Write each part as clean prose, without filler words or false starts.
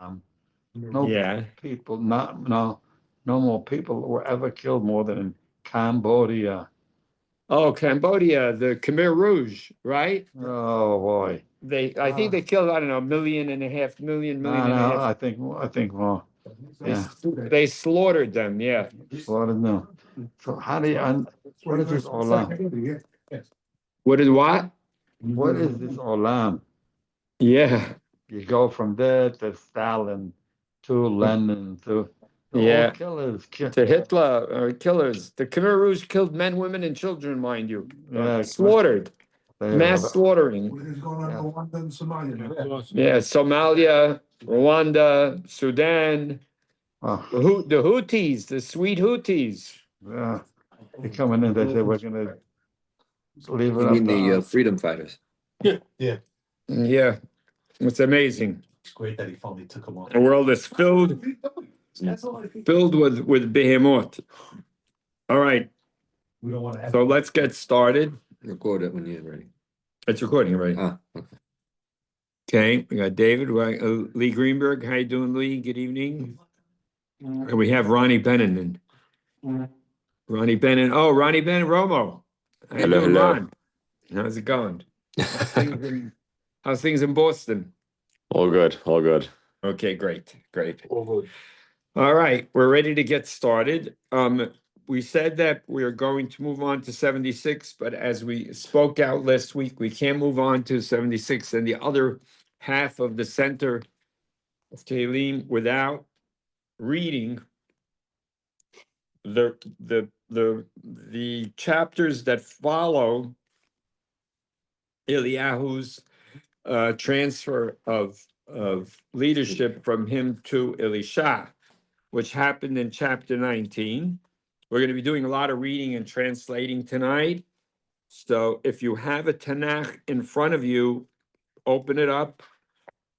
No Yeah. people, no more people were ever killed more than in Cambodia. Oh, Cambodia, the Khmer Rouge, right? Oh boy. I think they killed, I don't know, 1.5 million, No, and a no, half. I think more. They, Yeah, they slaughtered them, yeah. slaughtered no. So how do you, what is this olam? What is what? What is this olam? Yeah, You go from there to Stalin, to Lenin, to all yeah. killers. To Hitler, killers. The Khmer Rouge killed men, women, and children, mind you. Yeah, Slaughtered, they mass were, slaughtering. What is going on in yeah. Rwanda and Somalia? Yeah, Somalia, Rwanda, Sudan, Oh, the Houthis, the sweet Houthis. yeah. They coming in. They said we're gonna leave it You up mean to the us. freedom fighters? Yeah, it's amazing. It's great that he finally took him off. The world is filled with behemoth. All right, We don't want to have. so let's get started. Record it when you're ready. It's recording, right? Ah, okay. Okay, we got David, Lee Greenberg. How you doing, Lee? Good evening. And we have Ronnie Bennon. Ronnie Bennon. Oh, Ronnie Bennon Romo. How you Hello, doing, hello. Ron? How's it going? How's things in Boston? All good, all good. Okay, great. All right, we're ready to get started. We said that we're going to move on to 76, but as we spoke out last week, we can't move on to 76 and the other half of the center of Tehillim without reading the chapters that follow Eliyahu's transfer of leadership from him to Elisha, which happened in chapter 19. We're going to be doing a lot of reading and translating tonight. So if you have a Tanakh in front of you, open it up.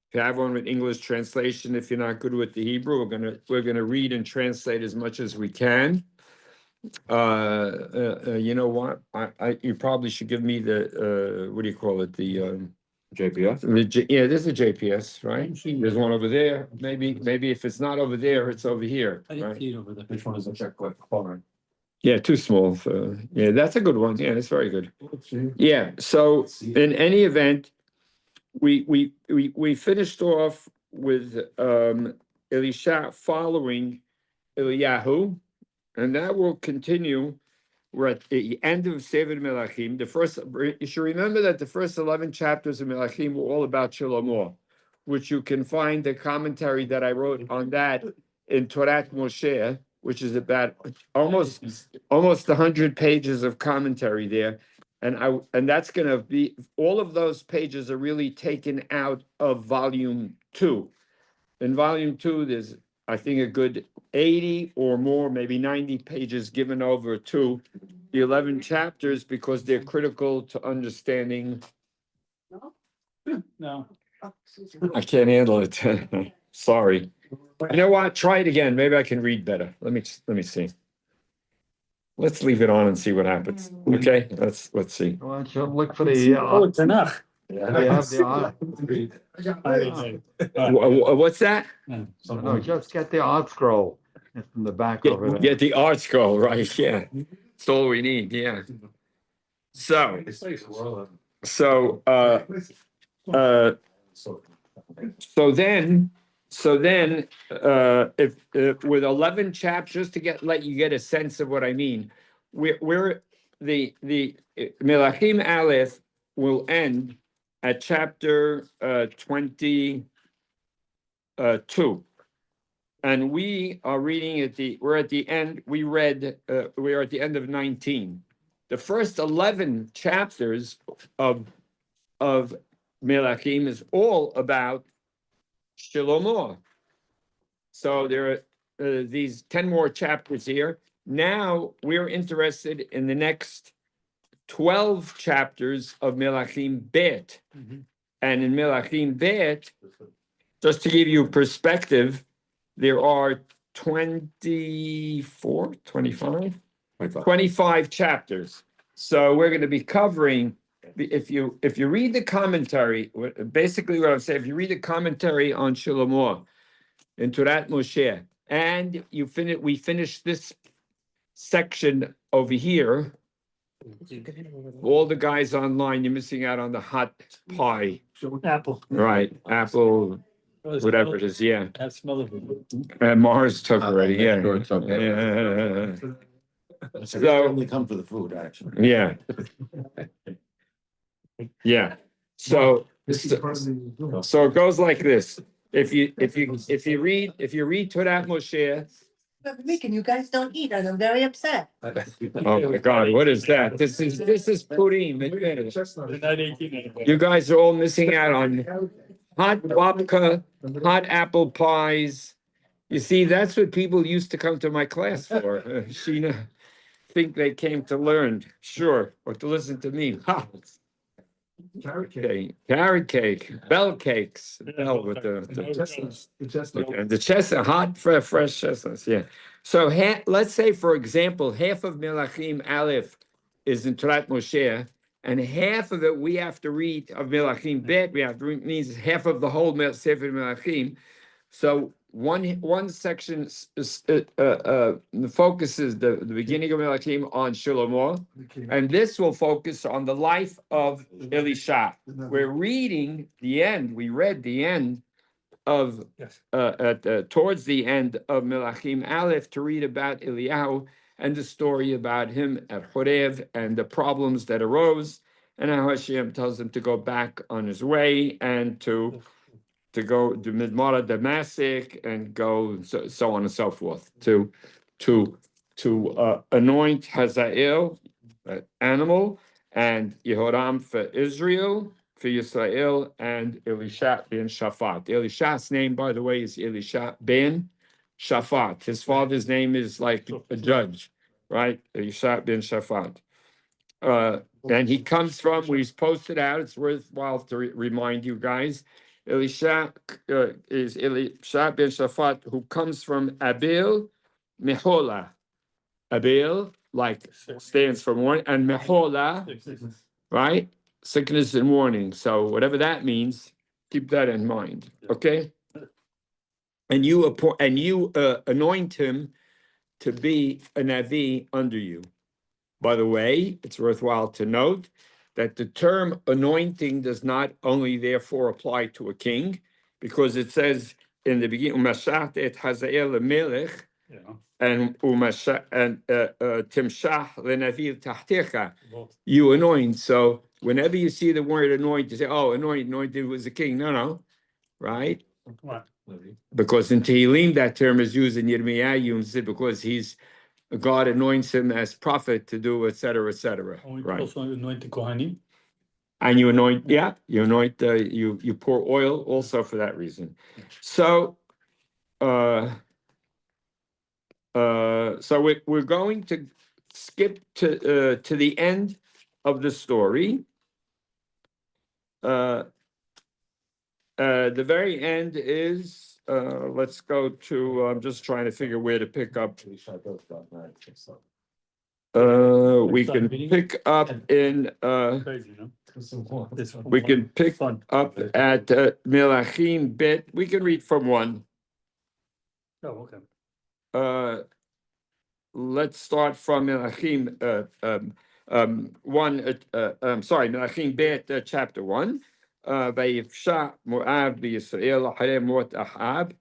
If you have one with English translation, if you're not good with the Hebrew, we're gonna read and translate as much as we can. You know what? You probably should give me the what do you call it? JPS? Yeah, there's a JPS, right? There's one over there. Maybe if it's not over there, it's over here, right? Which one is the checkbook? Yeah, too small. Yeah, that's a good one. Yeah, it's very good. Yeah. So in any event, we finished off with Elisha following Eliyahu, and that will continue. We're at the end of Sefer Melachim. You should remember that the first 11 chapters of Melachim were all about Shlomo, which you can find the commentary that I wrote on that in Torat Moshe, which is about almost 100 pages of commentary there. And that's going to be, all of those pages are really taken out of volume 2. In volume 2, there's, I think, a good 80 or more, maybe 90 pages given over to the 11 chapters because they're critical to understanding. No. I can't handle it. Sorry. You know what? Try it again. Maybe I can read better. Let me see. Let's leave it on and see what happens. Okay, let's see. Why don't you look for the, it's enough. they have the, What's that? no, just get the art scroll. It's in the back over there. Get the art scroll, right? Yeah, that's all we need. Yeah. So then, if with 11 chapters, just to let you get a sense of what I mean, we're the Melachim Aleph will end at chapter 22, and we are reading we're at the end. We are at the end of 19. The first 11 chapters of Melachim is all about Shlomo. So there are these 10 more chapters here. Now we're interested in the next 12 chapters of Melachim Bet. And in Melachim Bet, just to give you perspective, there are 25 chapters. So we're going to be covering, if you read the commentary, basically what I'm saying, if you read the commentary on Shlomo, in Torah Moshe. And we finished this section over here. All the guys online, you're missing out on the hot pie, Apple. right? Apple, whatever it is, yeah. That smell of it. And Mars took already, make yeah. sure it's okay. Yeah. So So- only come for the food, actually. Yeah. Yeah, so so it goes like this. If you read Torah Moshe, Making you guys don't eat, and I'm very upset. oh my God, what is that? This is Purim. They're not 18 anymore. You guys are all missing out on hot babka, hot apple pies. You see, that's what people used to come to my class for. Sheena, think they came to learn, sure, or to listen to me. Ha! Okay, carrot cake, bell cakes, bell with the chestnut, hot, fresh chestnuts, yeah. So let's say, for example, half of Melachim Aleph is in Torah Moshe, and half of it we have to read of Melachim Bet, we have to read, means half of the whole Sefer Melachim. So one section focuses the beginning of Melachim on Shlomo, and this will focus on the life of Elisha. We're reading the end. We read the end of Yes. towards the end of Melachim Aleph to read about Eliyahu and the story about him at Horev and the problems that arose, and how Hashem tells him to go back on his way and to go to Midmara Damascus and go so on and so forth to anoint Hazael, animal, and Yehoram for Israel, for Yisrael, and Elisha ben Shaphat. Elisha's name, by the way, is Elisha ben Shaphat. His father's name is like a judge, right? Elisha ben Shaphat. And he comes from, we've posted out, it's worthwhile to remind you guys, Elisha is Elisha ben Shaphat, who comes from Abel Mehola. Abel, like, stands for mourning, and Mehola, right? Sickness and mourning. So whatever that means, keep that in mind, okay? And you anoint him to be a Navi under you. By the way, it's worthwhile to note that the term anointing does not only therefore apply to a king, because it says in the beginning, Umashach et Hazael melech, and Timshach leNavi tahticha, you anoint. So whenever you see the word anoint, you say, oh, anointed was a king. No, right? Come on. Because in Tehillim, that term is used in Yirmiyahu, because God anoints him as prophet to do, et cetera, right? Also anoint the Kohanim. And you anoint, you pour oil also for that reason. So, so we're going to skip to the end of the story. The very end is, let's go to, I'm just trying to figure where to pick up. We can pick up in, Crazy, no? we can pick Fun. up at Melachim Bet. We can read from 1. Oh, okay. Let's start from Melachim 1. Melachim Bet, chapter 1. Vayifsha Moab b'Yisrael harei mot Ahab.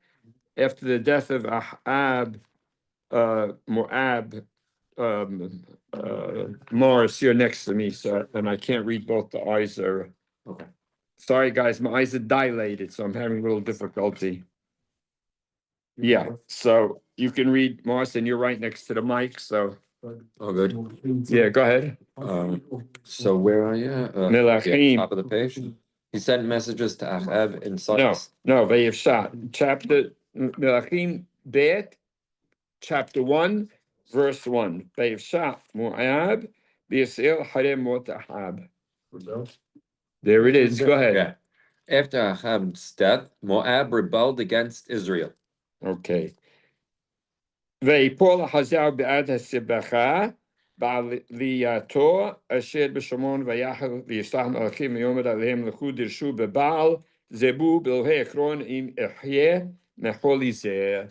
After the death of Ahab, Moab. Morris, you're next to me, so and I can't read both. The eyes are Okay. Sorry, guys, my eyes are dilated, so I'm having a little difficulty. Yeah, so you can read, Morris, and you're right next to the mic, so All good. yeah, go ahead. So where are you? Melachim. Top of the page. He sent messages to Ahab in No, Sardis. Vayivsha, chapter Melachim Bet, chapter 1, verse 1. Vayivsha Moab b'Yisrael harei mot Ahab. There it is. Go ahead. Yeah. After Ahab's death, Moab rebelled against Israel. Okay. ויפול החזר בעד הסבכה בעלייתו אשר בשומרון ויחל וישלח מלאכים ויאמר עליהם לכו דרשו בבעל זבו באלוהי עקרון אם אחיה Meholizeh.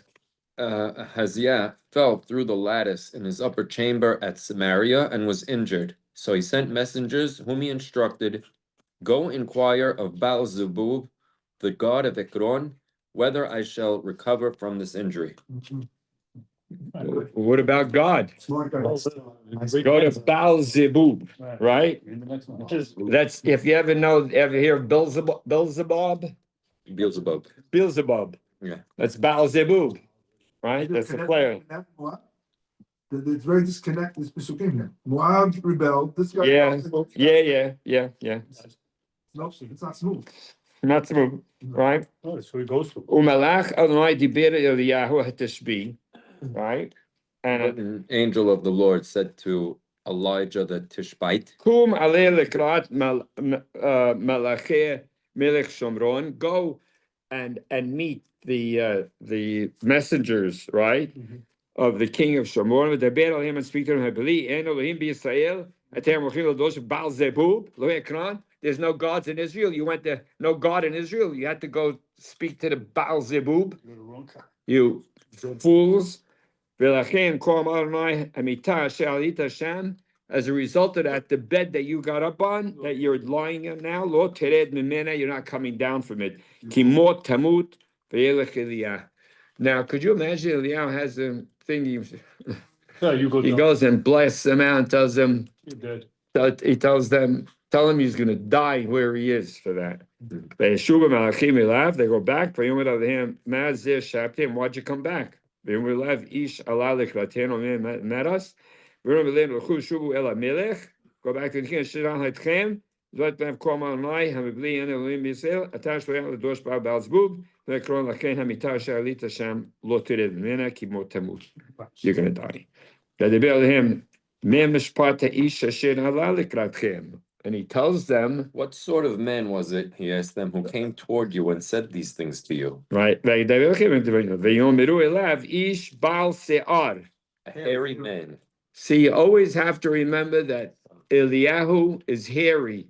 Ahaziah fell through the lattice in his upper chamber at Samaria and was injured. So he sent messengers whom he instructed, go inquire of Baal-zebub, the god of Ekron, whether I shall recover from this injury. What about God? Go Go to Baal-zebub, right? That's, if you ever hear of Beelzebub? Beelzebub. Yeah. That's Baal-zebub, right? That's the player. It's very disconnected, this Pesukim here. Moab rebelled, this guy. Yeah. No, it's not smooth. Not smooth, right? Oh, so he goes to. Umalach Adonai diber Eliyahu hatishbi, right? But And an angel of the Lord said to Elijah the Tishbite, kum aleh lekrat malachi melech Shomron, go and meet the messengers, right? Of the king of Shomron, v'daber alayim and speak to them, Habili, en Elohim b'Yisrael, atem mochim l'dosh Baal Zebub, lo Ekron. There's no gods in Israel. You went to no God in Israel. You had to go speak to the Baal Zebub. You fools. V'lachem kol Adonai hamitah asher alita Hashem. As a result of that, the bed that you got up on, that you're lying on now, lo tered mimena, you're not coming down from it. Ki mot tamut v'yelech Eliyah. Now, could you imagine Eliyahu has a thing, Yeah, you go he down. goes and blesses them out and tells them, You're dead. he tells them, tell him he's going to die where he is for that. They go back. Why'd you come back? Met us. Go back to the king. Let them come on night. Have a blee and Elohim Yisrael. Attach to the dosh bar Baal-zebub. You're gonna die. And he tells them, what sort of man was it, he asked them, who came toward you and said these things to you? right? A hairy man. See, you always have to remember that Eliyahu is hairy.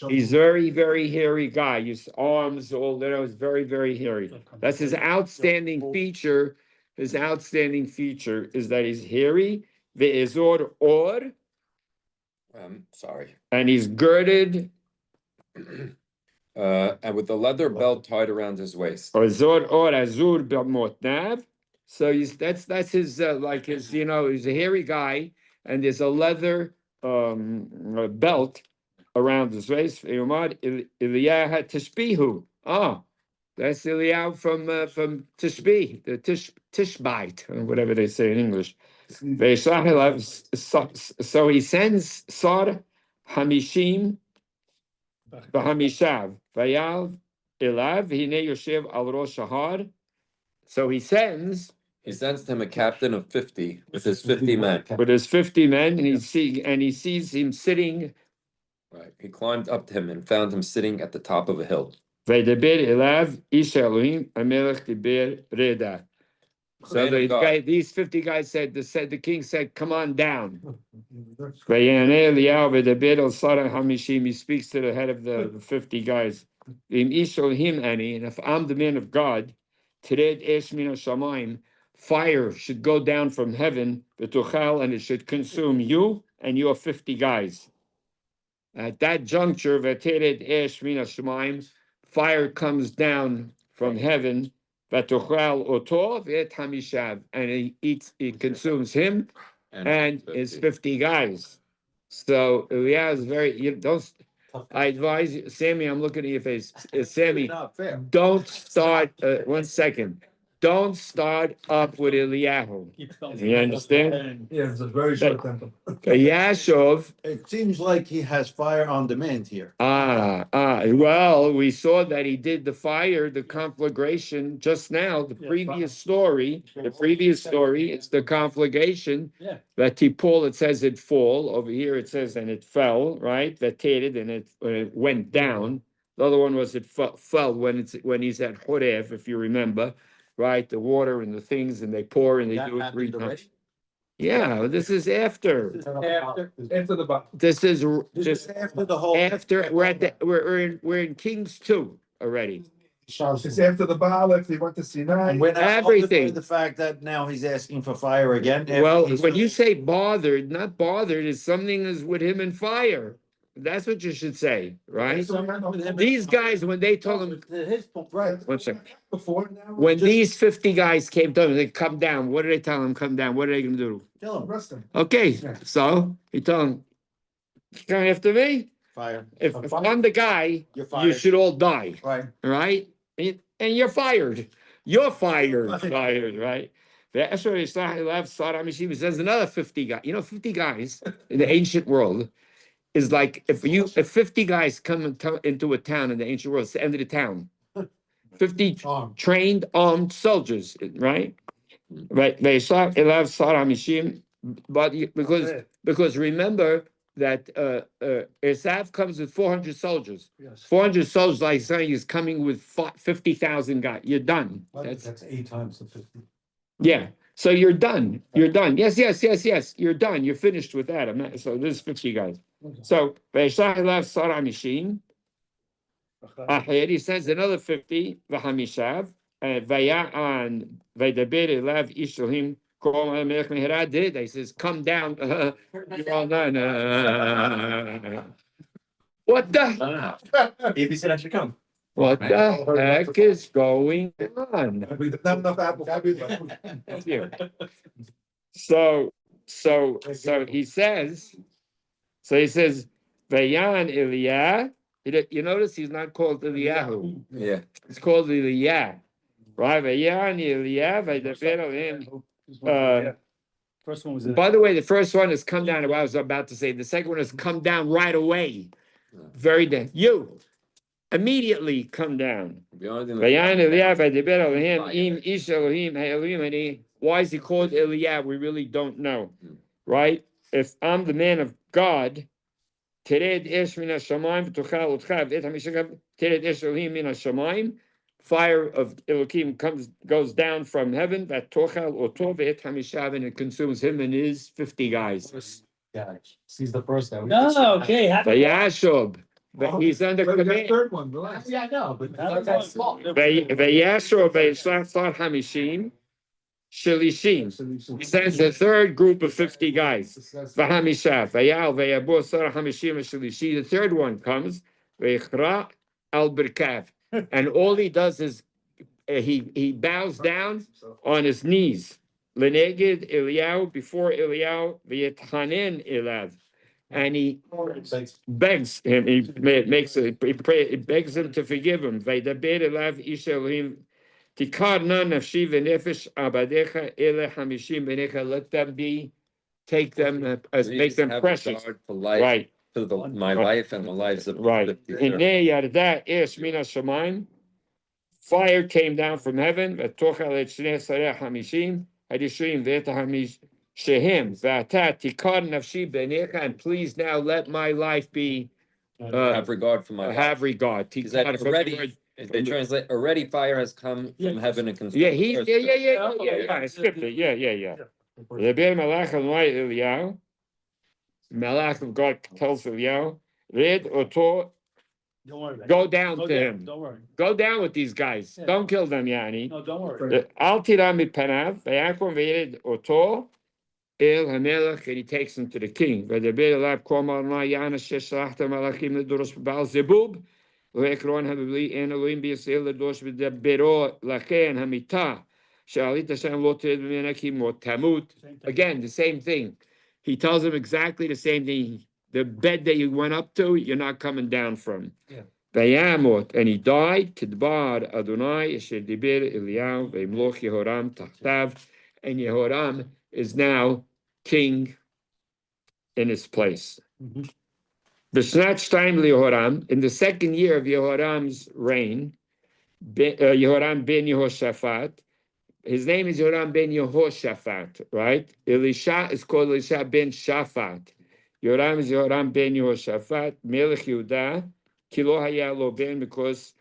He's very, very hairy guy. His arms, all that is very, very hairy. That's his outstanding feature. His outstanding feature is that he's hairy, ve'ezor or, Sorry. and he's girded, And with the leather belt tied around his waist. or zor or azur b'motnav. So that's his like his, he's a hairy guy, and there's a leather belt around his waist. Eliyahu Tishbihu. Oh, that's Eliyahu from Tishbi, the Tishbite, or whatever they say in English. So he sends Sar Hamishim V'Hamishav Vayal Elav Hine Yoshev Al Rosh Hahar. So he sends him a captain of 50 with his 50 men. with his 50 men, and he sees him sitting. Right. He climbed up to him and found him sitting at the top of a hill. Vaydaber Elav Ish Elohim Amelech Diber Reda. So these 50 guys said, the king said, come on down. He speaks to the head of the 50 guys. And if I'm the man of God, fire should go down from heaven, and it should consume you and your 50 guys. At that juncture, fire comes down from heaven, and it consumes him and his 50 guys. So Eliyahu is very, I advise you, Sammy, I'm looking at your face. Sammy, don't start, 1 second. Don't start up with Eliyahu. You understand? Yeah, it's a very short temper. Yashov. It seems like he has fire on demand here. Well, we saw that he did the fire, the conflagration just now. The previous story, it's the conflagration. Yeah. That Tipol, it says it fall. Over here it says and it fell, right? That tated and it went down. The other one was it fell when he's at Horev, if you remember, right? The water and the things, and they pour and they do it 3 times. Yeah, this is after. After the battle. This is This is after the whole. after we're in Kings 2 already. It's after the Baal, after he went to Sinai. And we're not bothered by Everything. the fact that now he's asking for fire again. after Well, he's- when you say bothered, not bothered, is something is with him and fire. That's what you should say, right? These guys, when they told him, To his point, Right. one second. Before now. When these 50 guys came to him, they come down. What did they tell him? Come down. What are they gonna do? Kill him, Arrest him. Okay, so he told him, come after me. fire, If I'm the guy, you're you fired, should all die, right? right? And you're fired. You're fired, right? That's what he says another 50 guys. You know, 50 guys in the ancient world is like if 50 guys come into a town in the ancient world, it's the end of the town. 50 Armed. trained armed soldiers, right? Right. They saw 11 Saramishim, but because remember that Esav comes with 400 soldiers. Yes. 400 soldiers, like saying, is coming with 50,000 guys. You're done. That's 8 times the 50. Yeah. So you're done. You're done. Yes. You're done. You're finished with that. So there's 50 guys. So Ve'eshach elav Saramishim. Aher, he says another 50, V'hamishav, Vaya'an, Vaydaber elav ish Elohim, Kol HaMelech Meherad did. He says, come down. You're all done. What the? ABC said I should come. What the heck is going on? We don't have enough apples. Thank you. So he says, Vayan Eliah. You notice he's not called Eliyahu. Yeah. It's called Eliah. Right? Vayan Eliah. Vaydaber Elohim. First one was. By the way, the first one has come down. What I was about to say. The second one has come down right away. Very dead. You immediately come down. Vayan Eliah. Vaydaber Elohim. Im ish Elohim. Elohim. Why is he called Eliah? We really don't know. Right? If I'm the man of God, Tered esh min hashamayim v'tochal otcha v'et hamishakav tered esh Elohim min hashamayim. Fire of Elohim goes down from heaven. V'tochal oto v'et hamishav, and it consumes him and his 50 guys. Yeah, he's the first guy. No, okay. Vayashub, he's under Wait, we got the command. third one, the last. Yeah, I know, but that's small. Vayashub v'yishlach sar hamishim shelishim. He sends the third group of 50 guys. V'hamishav v'yal v'yabo sar hamishim shelishi. The third one comes. V'yichra al birkav. And all he does is he bows down on his knees. Leneged Eliyahu, before Eliyahu, v'yetchanen elav, and he begs him. He begs him to forgive him. V'ydaber elav ish Elohim, tikar na nafshi v'nefesh abadecha ele hamishim b'necha. Let them be, take them, make them precious. For life, Right. to my life and the lives of. Right. the future. Hinei yarda esh min hashamayim. Fire came down from heaven. V'tochal et shnei sarei hamishim hadishim v'et hamishehem v'ata tikar nafshi b'necha. And please now let my life be Have regard for my life. have regard. Is that Tikar from the already- word- They translate, already fire has come from heaven and consumed. Yeah, the earth." I skipped it. Yeah. Leber malach Adonai Eliyahu. Malach of God tells Eliyahu, read oto, Don't worry. about it. go down Go to down, him. Don't worry. Go down with these guys. Yeah. Don't kill them, Yani. No, don't worry. Al tira mipanav, v'yakom v'yered oto el hamelech, and he takes him to the king. V'deber elav kol Adonai yana sheshlachta malachim ledoros b'Baal Zebub, v'ekron habibli en Elohim b'Yisrael ledoros b'debero lachen hamita, she'alit Hashem lo tered b'menakim mot tamut. Same thing. Again, the same thing. He tells him exactly the same thing. The bed that you went up to, you're not coming down from. Yeah. Vayamot, and he died. Kidbar Adonai asher diber Eliyahu ve'imloch Yehoram tachtav, and Yehoram is now king in his place. Mhm. B'shnat shtayim Yehoram, in the second year of Yehoram's reign, Yehoram ben Yehoshaphat. His name is Yehoram ben Yehoshaphat, right? Elisha is called Elisha ben Shaphat. Yehoram is Yehoram ben Yehoshaphat, Melech Yehudah, Kilo haya lo ben, because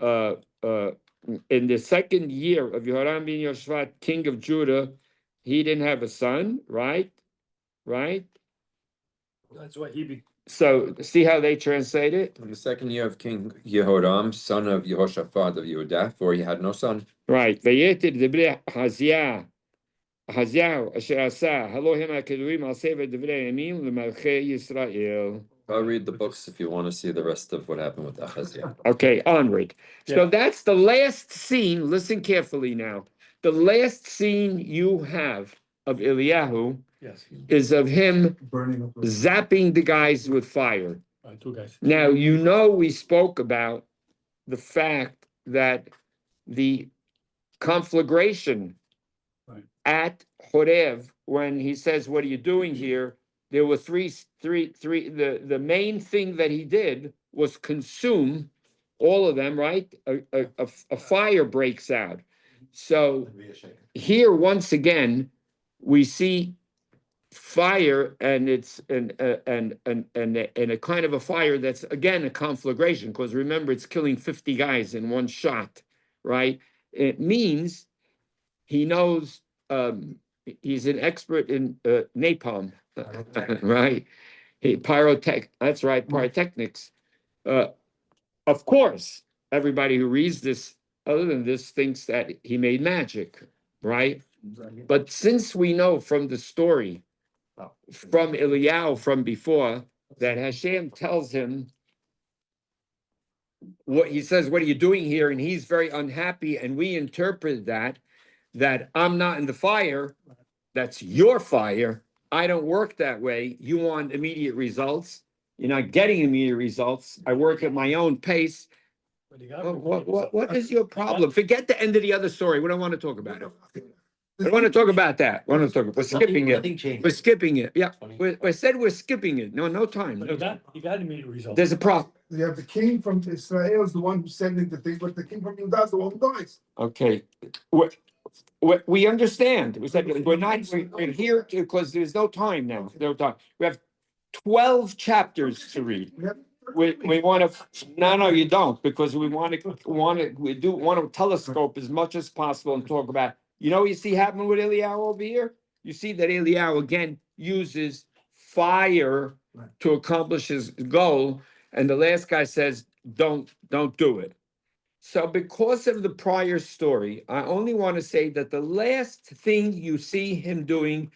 in the second year of Yehoram ben Yehoshaphat, king of Judah, he didn't have a son, right? Right? That's why he So see how they translate it? In the second year of King Yehoram, son of Yehoshaphat of Yehudah, for he had no son. Right. Vayetir divrei Haziah. Haziah asher asa Elohim hakedurim al sefer divrei yamim lemalchei Yisrael. I'll read the books if you want to see the rest of what happened with Ahaziah. Okay, onward. So Yeah. that's the last scene. Listen carefully now. The last scene you have of Eliyahu Yes. is of him Burning up. zapping the guys with fire. Two guys. Now, you know, we spoke about the fact that the conflagration Right. at Horev, when he says, "What are you doing here?" There were three. The main thing that he did was consume all of them, right? A fire breaks out. So here, once again, we see fire, and it's and a kind of a fire that's again a conflagration, because remember, it's killing 50 guys in one shot, right? It means he knows, he's an expert in napalm, right? That's right, pyrotechnics. Of course, everybody who reads this, other than this, thinks that he made magic, right? But since we know from the story, from Eliyahu from before, that Hashem tells him what he says, "What are you doing here?" And he's very unhappy, and we interpret that I'm not in the fire, that's your fire. I don't work that way. You want immediate results. You're not getting immediate results. I work at my own pace. What is your problem? Forget the end of the other story. We don't want to talk about it. I don't want to talk about that. We're skipping it. Nothing changed. We're skipping it. Yeah, we said we're skipping it. No time. You got immediate results. There's a problem. You have the king from Israel is the one who's sending the things, but the king from Judah is the one who dies. Okay, we understand. We said we're here because there's no time now. No time. We have 12 chapters to read. We want to. No, you don't, because we want to telescope as much as possible and talk about. You know what you see happen with Eliyahu over here? You see that Eliyahu again uses fire to accomplish his goal, and the last guy says, "Don't do it." So because of the prior story, I only want to say that the last thing you see him doing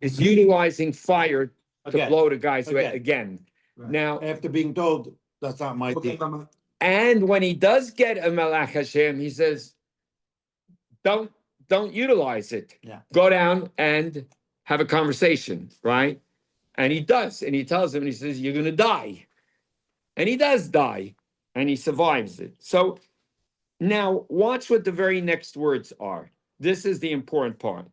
is utilizing fire to Again. blow the guys away Again. again. Right. Now, After being told, that's not my thing. and when he does get a Malach Hashem, he says, don't utilize it. Yeah. Go down and have a conversation, right? And he does, and he tells him, and he says, "You're gonna die." And he does die, and he survives it. So now watch what the very next words are. This is the important part.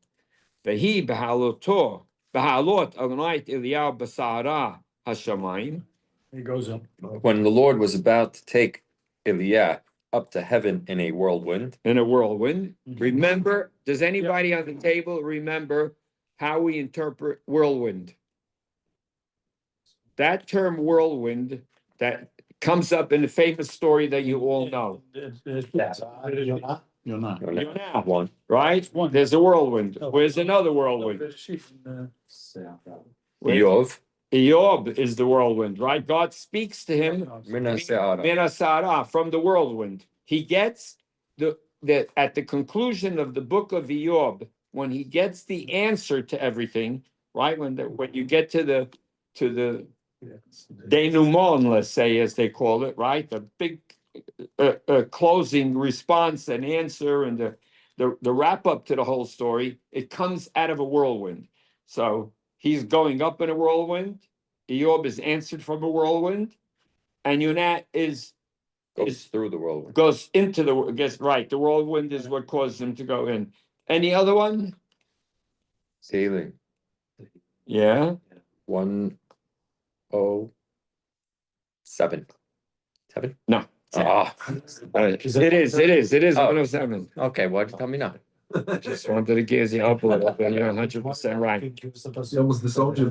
Vehi b'haloto, b'halot Adonai Eliyahu b'sa'ara hashamayim. He goes up. When the Lord was about to take Eliah up to heaven in a whirlwind, In a whirlwind. Mhm. Remember, does anybody on the table remember how we interpret whirlwind? That term whirlwind, that comes up in the famous story that you all know, You're not. you're not Yonah, one. right? One. There's a whirlwind. Where's another whirlwind? Where- Eov, Eob is the whirlwind, right? God speaks to him Mina Se'ara. Mina Sarah, from the whirlwind. He gets the at the conclusion of the book of Eob, when he gets the answer to everything, right? When you get to the denouement, let's say, as they call it, right? The big closing response and answer, and the wrap up to the whole story. It comes out of a whirlwind. So he's going up in a whirlwind. Eob is answered from a whirlwind, and Yonah Goes through the whirlwind. goes into right. The whirlwind is what caused him to go in. Any other one? Sailing. Yeah. 107. 7? No. Ah, It is Oh. 107. okay. Why'd you tell me now? Just wanted to gear you up a little bit. You're 100% right. That was the soldier.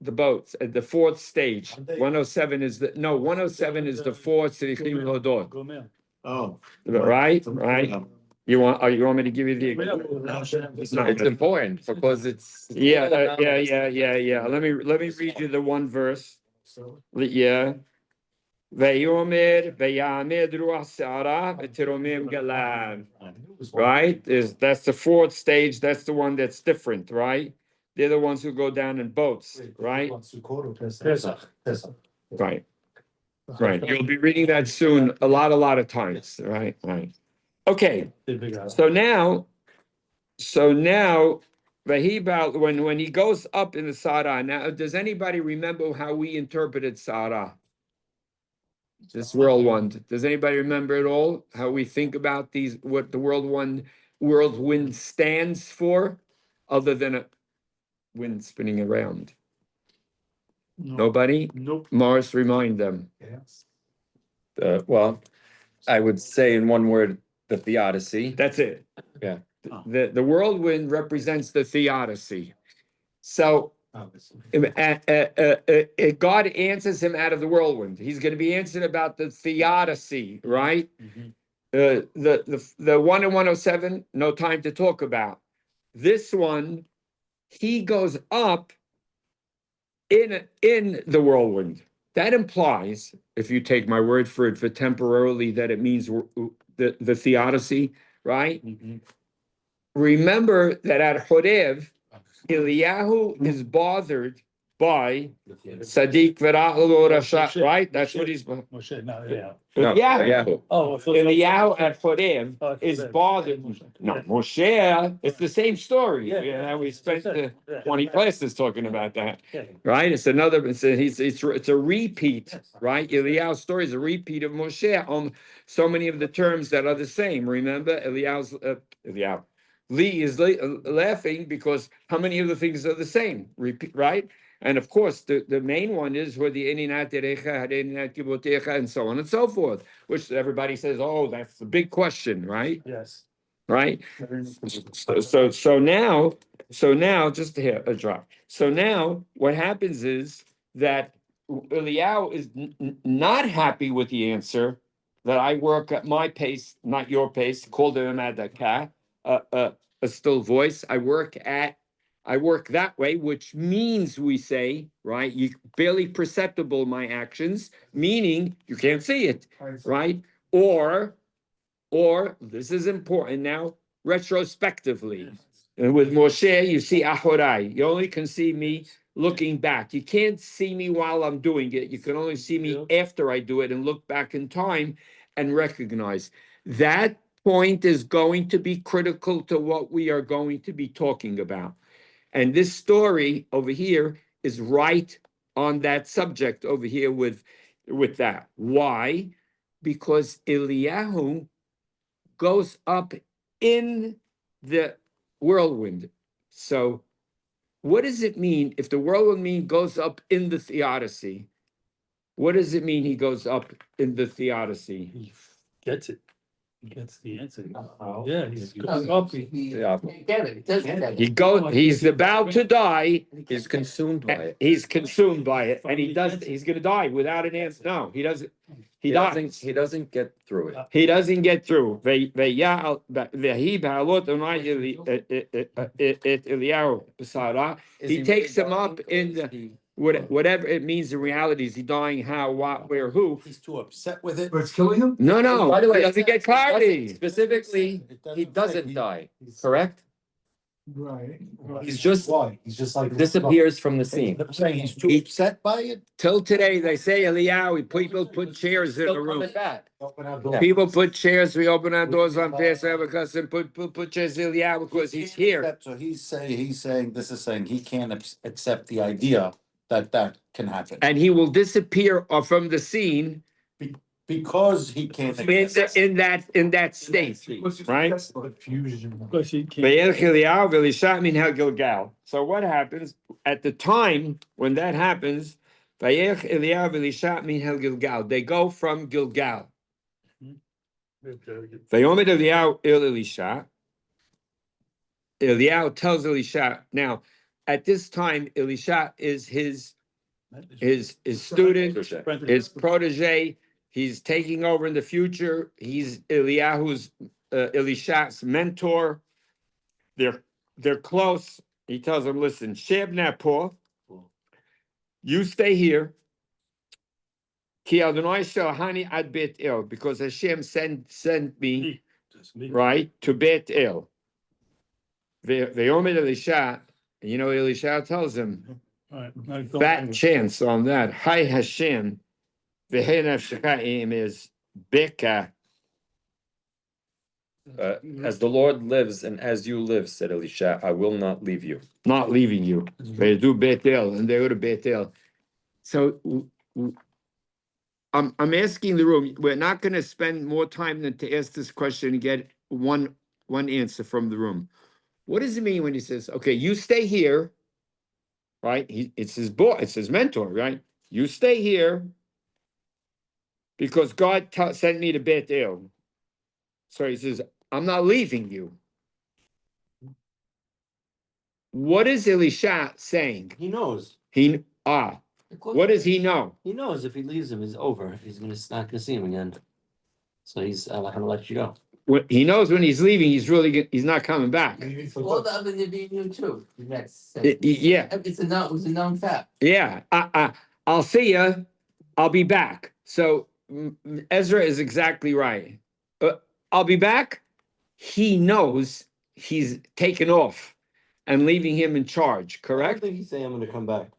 The boats at the fourth stage. 107 is the 107 is the fourth Tzrichim Lodot. Oh. Right. You want me to give you the? No. It's important because it's. Yeah, all anonymous. yeah. Let me read you the one verse. Yeah. Ve'yomer ve'yamed ruach se'ara v'tiromim galav. Right? That's the fourth stage. That's the one that's different, right? They're the ones who go down in boats, right? Pesach. Right. Right. You'll be reading that soon, a lot of times, right? Right. Okay. So now, Vahibal, when he goes up in the Sarah, now, does anybody remember how we interpreted Sarah? This whirlwind. Does anybody remember at all how we think about these, what the whirlwind stands for, other than a wind spinning around? Nobody? Nope. Morris, remind them. Well, I would say in one word, the theodicy. That's it. Yeah. The whirlwind represents the theodicy. So God answers him out of the whirlwind. He's going to be answered about the theodicy, right? The one in 107, no time to talk about. This one, he goes up in the whirlwind. That implies, if you take my word for it, for temporarily, that it means the theodicy, right? Remember that at Horev, Eliyahu is bothered by Sadiq Vera'ul Rasha, right? That's what he's. Moshe, no, yeah. No, yeah. Oh. Eliyahu at Horev Oh, is Horev. bothered. No, Moshe, it's the same story. Yeah, we spent 20 classes talking about that, right? It's another, it's a repeat, right? Eliyahu's story is a repeat of Moshe on so many of the terms that are the same. Remember, Eliyahu. Lee is laughing because how many of the things are the same, repeat, right? And of course, the main one is where the and so on and so forth, which everybody says, oh, that's the big question, right? Yes. Right? So now, just here, a drop. So now what happens is that Eliyahu is not happy with the answer that I work at my pace, not your pace, called him Adaka. A still voice. I work that way, which means we say, right? You barely perceptible my actions, meaning you can't see it, right? Or this is important now, retrospectively. And with Moshe, you see Ahorai. You only can see me looking back. You can't see me while I'm doing it. You can only see me after I do it and look back in time and recognize that point is going to be critical to what we are going to be talking about. And this story over here is right on that subject over here with that. Why? Because Eliyahu goes up in the whirlwind. So what does it mean if the whirlwind goes up in the theodicy? What does it mean he goes up in the theodicy? He gets it. He gets the answer. Yeah, he's going up. He's about to die. He's consumed by it. He's consumed by it, and he's gonna die without an answer. No, he doesn't. He dies. He doesn't get through it. He doesn't get through. He takes him up in the whatever it means in reality. Is he dying? How? What? Where? Who? He's too upset with it. But it's killing him? No. By the way, he doesn't get clarity. Specifically, he doesn't die, correct? Right. He's just Why? He's just like. disappears from the scene. I'm saying he's too upset by it. Till today, they say Eliyahu. People put chairs in the Still room. coming back. People put chairs. We open our doors on Pesach and put chairs Eliyahu because he's here. So he's saying he can't accept the idea that can happen. And he will disappear from the scene Because he can't. in that state, right? Because he can't. So what happens at the time when that happens? They go from Gilgal. Eliyahu tells Elisha. Now, at this time, Elisha is his student, his protege. He's taking over in the future. He's Eliyahu's Elisha's mentor. They're close. He tells him, listen, Sheb Napo, you stay here. Ki Adonai Shalhani ad Bet El, because Hashem sent me, Just me. right, to Bet El. Ve'omed Elisha, and you know, Elisha tells him, All right, now go fat on. chance on that. Hi Hashem, ve'henaf shekaim is Beka. As the Lord lives and as you live, said Elisha, I will not leave you. Not leaving you. They do Bethel, and they go to Bethel. So I'm asking the room. We're not going to spend more time than to ask this question and get one answer from the room. What does it mean when he says, "Okay, you stay here"? Right? It's his boy. It's his mentor. Right? You stay here because God sent me to Bethel. So he says, "I'm not leaving you." What is Elisha saying? He knows. What does he know? He knows if he leaves him, it's over. He's not gonna see him again. So he's not gonna let you go. He knows when he's leaving, he's not coming back. All the other Nevi'im knew too. That's Yeah, it was a known fact. yeah. I'll see you. I'll be back. So Ezra is exactly right. I'll be back. He knows he's taken off and leaving him in charge. I Correct? don't think he's saying I'm gonna come back.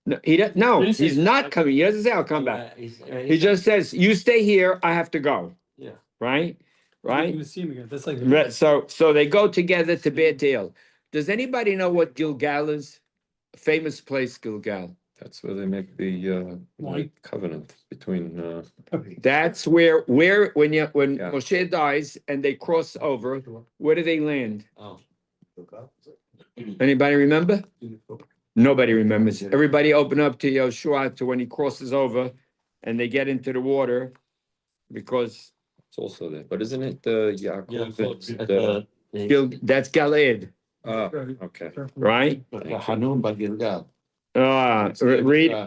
No, he doesn't. No, Didn't he he's say- not coming. He doesn't say I'll come back. He He just says, "You stay here. I have to go." Yeah. Right. You're Right. gonna see him again. That's like. Right, so they go together to Bethel. Does anybody know what Gilgal is? A famous place, Gilgal. That's where they make the Right. covenant between That's where when Yeah. Moshe dies and they cross over, where do they land? Oh. Anybody remember? Nobody remembers. Everybody open up to Yoshua to when he crosses over and they get into the water because it's also there. But isn't it the Yeah. Yaakov? That's Galeed, Okay. right? Hanun Bagilgal.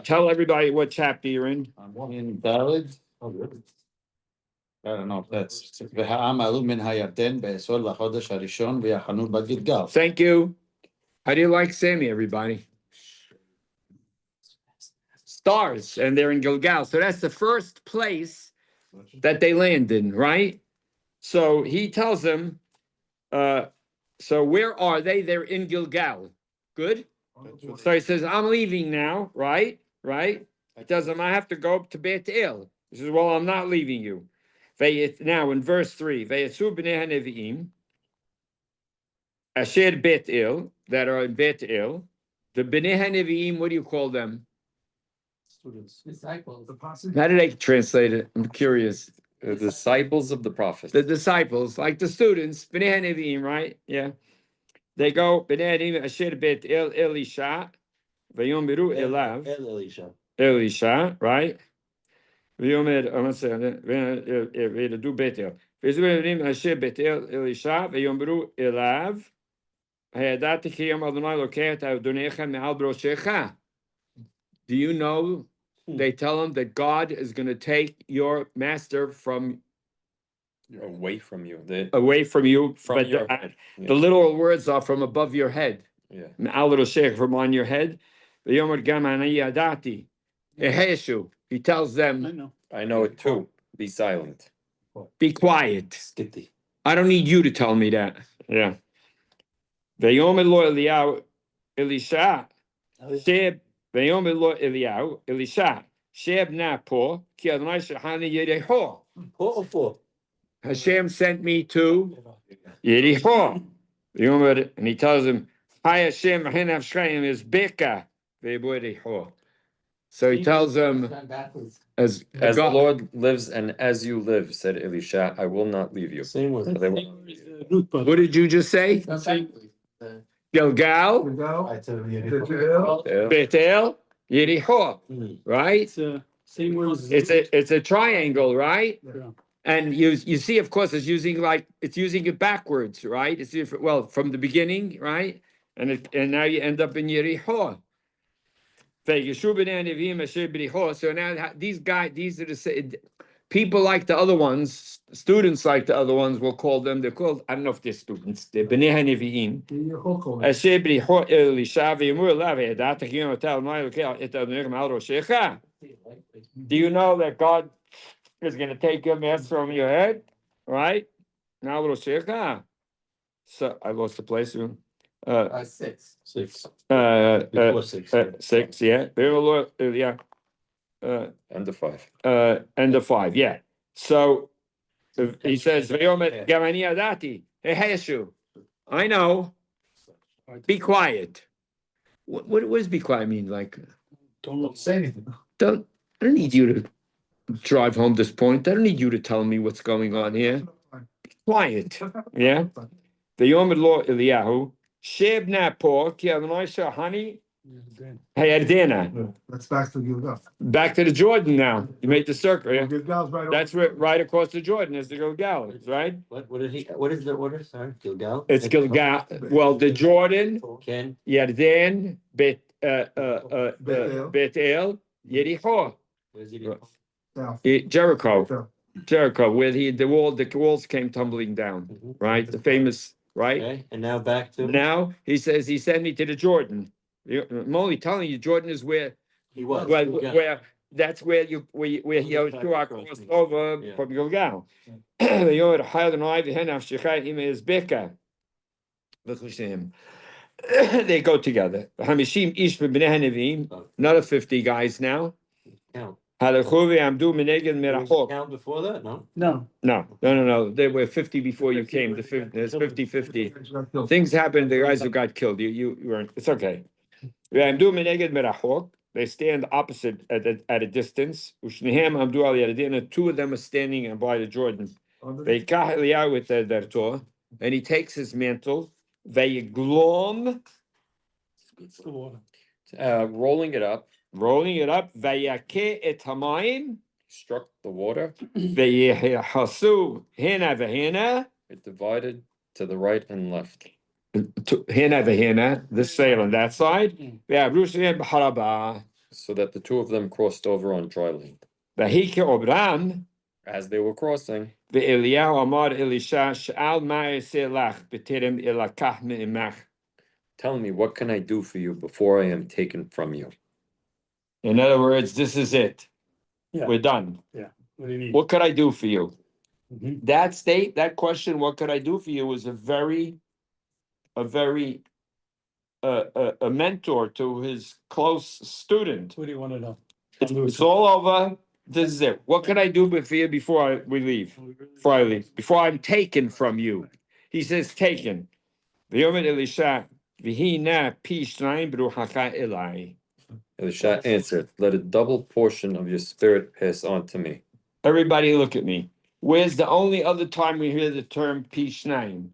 Tell everybody what chapter you're in. I'm in David. I don't know if that's. והעם עלו מן הירדן בעשור לחודש הראשון ויחנו בגילגל. Thank you. How do you like Sammy, everybody? Stars, and they're in Gilgal. So that's the first place that they land in, right? So he tells them, so where are they? They're in Gilgal. Good? So he says, I'm leaving now, right? Right? He tells them, I have to go up to Bethel. He says, well, I'm not leaving you. Now in verse 3, Vayesu b'nei hanevi'im, Asher Bethel, that are in Bethel, the b'nei hanevi'im, what do you call them? Disciples. How do they translate it? I'm curious. The disciples of the prophet. The disciples, like the students, b'nei hanevi'im, right? Yeah. They go, b'nei hanevi'im, Asher Bethel, Elisha, Vayomeru elav, Elisha, right? ויאמר, וילדו בית אל. ויזו אשר בית אל אלישע, ויאמרו אליו, הידעתי כי יום אדוני לוקח את אדוניך מעל בראשך. Do you know, they tell him that God is going to take your master from Away from you. away from you. From But your the, head. the literal words are from above your head. Yeah. מעל ראשך, from on your head. ויאמר גם אני ידעתי. Eheshu, he tells them, I know it too. Be silent. be quiet. Skitty. I don't need you to tell me that. Yeah. Vayomer lo Eliyahu Elisha. Sheb Vayomer lo Eliyahu Elisha. Sheb na po ki Adonai shechani Yericho. 4 or 4? Hashem sent me to Yericho. Vayomer, and he tells him, Hi Hashem Hanev Shchaim is Beka Veboyericho. So he tells them, as As the God, Lord lives and as you live, said Elisha, I will not leave you. Same word. So they won't- what did you just say? Gilgal, Bethel, Yericho, right? It's same word. It's a triangle, right? Yeah. And you see, of course, it's using it backwards, right? Well, from the beginning, right? And now you end up in Yericho. So now these are people like the other ones, students like the other ones, we'll call them, they're called, I don't know if they're students, they're Bnei HaNevi'im. אשר בריחו אלישע ואמרו אליו, הידעת כי אתה אלוהי לוקח את אדונך מעל ראשך? Do you know that God is going to take your mess from your head? Right? Now ראשך? So I lost the place. 6. Before 6. 6, yeah. Yeah. End of 5. End of 5, yeah. So he says, "V'yomer gam ani yadati." Hey, Yeshu, I know. Be quiet. What does be quiet mean? Like, Don't Say anything. I don't need you to drive home this point. I don't need you to tell me what's going on here. Be quiet. Yeah. V'yomer lo Eliyahu, sheb na po ki Adonai shahani hayardena. That's back to Gilgal. Back to the Jordan now. You made the circle, yeah? Gilgal's right. That's right across the Jordan is the Gilgal, right? What is the order, sorry, Gilgal? It's Gilgal, well, the Jordan, Ken, Yarden, Bet El, Yericho, where's he? South. Jericho, South. Jericho, where the walls came tumbling down, right? The famous, right? Okay, and now back to, Now, he says, he sent me to the Jordan. I'm only telling you, Jordan is where, he was. where, that's where Yoshua crossed over Yeah. from Gilgal. V'yomer Hayel Adonai v'hen nafshecha im ezbeka. V'chushem. They go together. Hamishim ish v'bnei HaNevi'im, another 50 guys now. Count. Halachu v'amdu meneged merachok. Count before that, no? No. No. There were 50 before you came. There's 50. Things happened. The guys who got killed. You weren't. It's okay. V'amdu meneged merachok. They stand opposite at a distance. Ushnehem amdu al yardena. Two of them are standing by the Jordan. Veikach Eliyahu with their Torah, and he takes his mantle. Veyiglom, It's the water. Rolling it up, rolling it up. Vayake et hamayim. struck the water, Veyihasu hena vehena. it divided to the right and left. Hena vehena. This sail on that side. Ve'abrushem b'haraba. So that the two of them crossed over on dry land. Vehike obram. As they were crossing, Ve'Eliyahu amar Elisha sh'al ma'aseh lach b'terem elakach me'imach. tell me, what can I do for you before I am taken from you? In other words, this is it. Yeah. We're done. What do you need? What could I do for you? Mhm. That question, what could I do for you, was a mentor to his close student. What do you want to know? It's all over. This is it. What can I do for you before we leave? Before I leave, before I'm taken from you. He says, taken. V'yomer Elisha, v'hina pi shnayim b'ruchacha elai. Elisha answered, let a double portion of your spirit pass on to me. Everybody look at me. Where's the only other time we hear the term pi shnayim?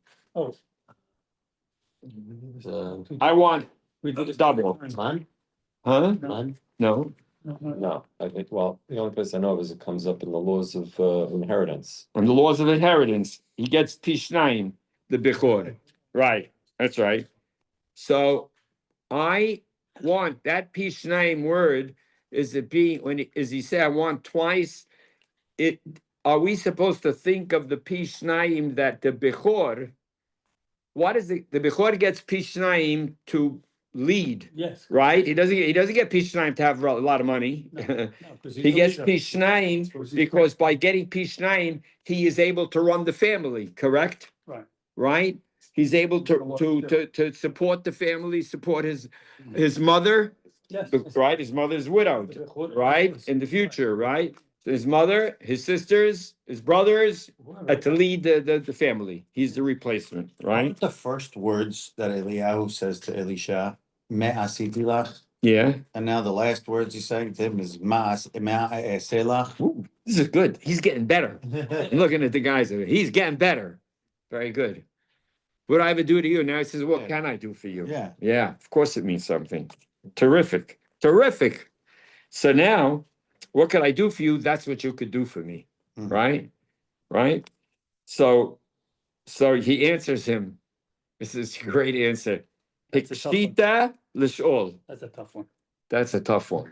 I want We did it. double. Man, Huh? man, No. No, I think, well, the only place I know of is it comes up in the laws of inheritance. On the laws of inheritance, he gets Pishnayim, the Bechor. Right, that's right. So I want that Pishnayim word is it being, as he said, I want twice. Are we supposed to think of the Pishnayim that the Bechor, what is the Bechor gets Pishnayim to lead, Yes. right? He doesn't get Pishnayim to have a lot of money. No, 'cause He gets the leader. Pishnayim because by getting Pishnayim, he is able to run the family, correct? Right. Right? He's able to support the family, support his mother, Yes. right? His mother's widowed, right? In the future, right? His mother, his sisters, his brothers, to lead the family. He's the replacement, right? The first words that Eliyahu says to Elisha, me asiti lach, Yeah. and now the last words he's saying to him is ma selach. Ooh, this is good. He's getting better. I'm looking at the guys. He's getting better. Very good. What do I ever do to you? Now he says, what Yeah. can I do for you? Yeah. Yeah, of course it means something. Terrific. So now, what could I do for you? That's what you could do for me. Mhm. Right? So he answers him. This is a great answer. That's a tough one. Hikshita l'sh'ol. That's a tough one. That's a tough one.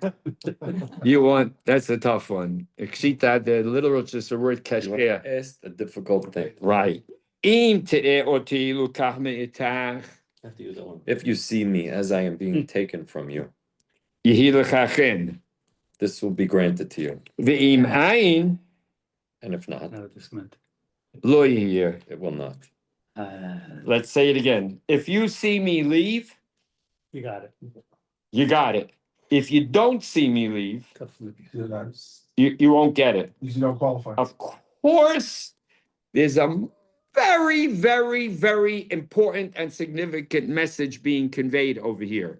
That's a tough one. Ikshita, the literal just the word You want kashkia. to ask a difficult thing. Right. Im te'eh oti lukach me'itach, Have to use that one. If you see me as I am being taken from you, yehi lechachen. this will be granted to you. Ve'im ayin, And if not, No, just meant. lo yihir. it will not. Let's say it again. If you see me leave, You got it. you got it. If you don't see me leave, Tough. you won't get it. You don't qualify. Of course, there's a very, very, very important and significant message being conveyed over here.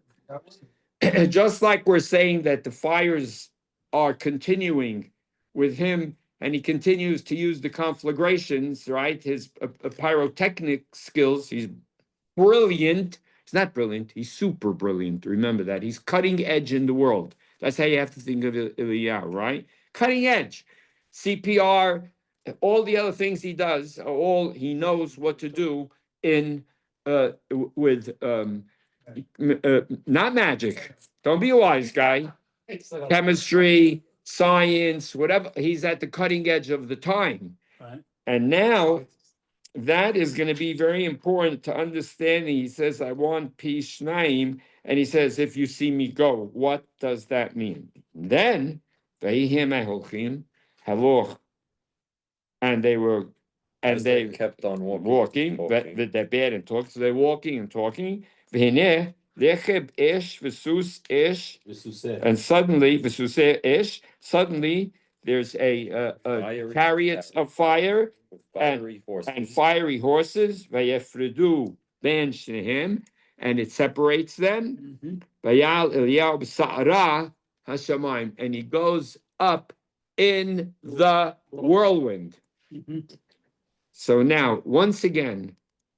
Just like we're saying that the fires are continuing with him and he continues to use the conflagrations, right? His pyrotechnic skills, he's brilliant. He's not brilliant, he's super brilliant. Remember that. He's cutting edge in the world. That's how you have to think of Eliyahu, right? Cutting edge. CPR, all the other things he does, are all he knows what to do in with not magic. Don't be a wise guy. Chemistry, science, whatever. He's at the cutting edge of the time. Right. And now that is going to be very important to understand. He says, I want peace, Shnaim. And he says, if you see me go, what does that mean? Then, and they were, and As they kept on walking, walking. they're bad and talk, so they're walking and talking. And suddenly there's a Fiery chariots of fire Fiery horses. and fiery horses, vayefredu ben shnehem, and it separates them. Vayal Eliyahu b'sa'ara hashamayim, and he goes up in the whirlwind. So now, once again,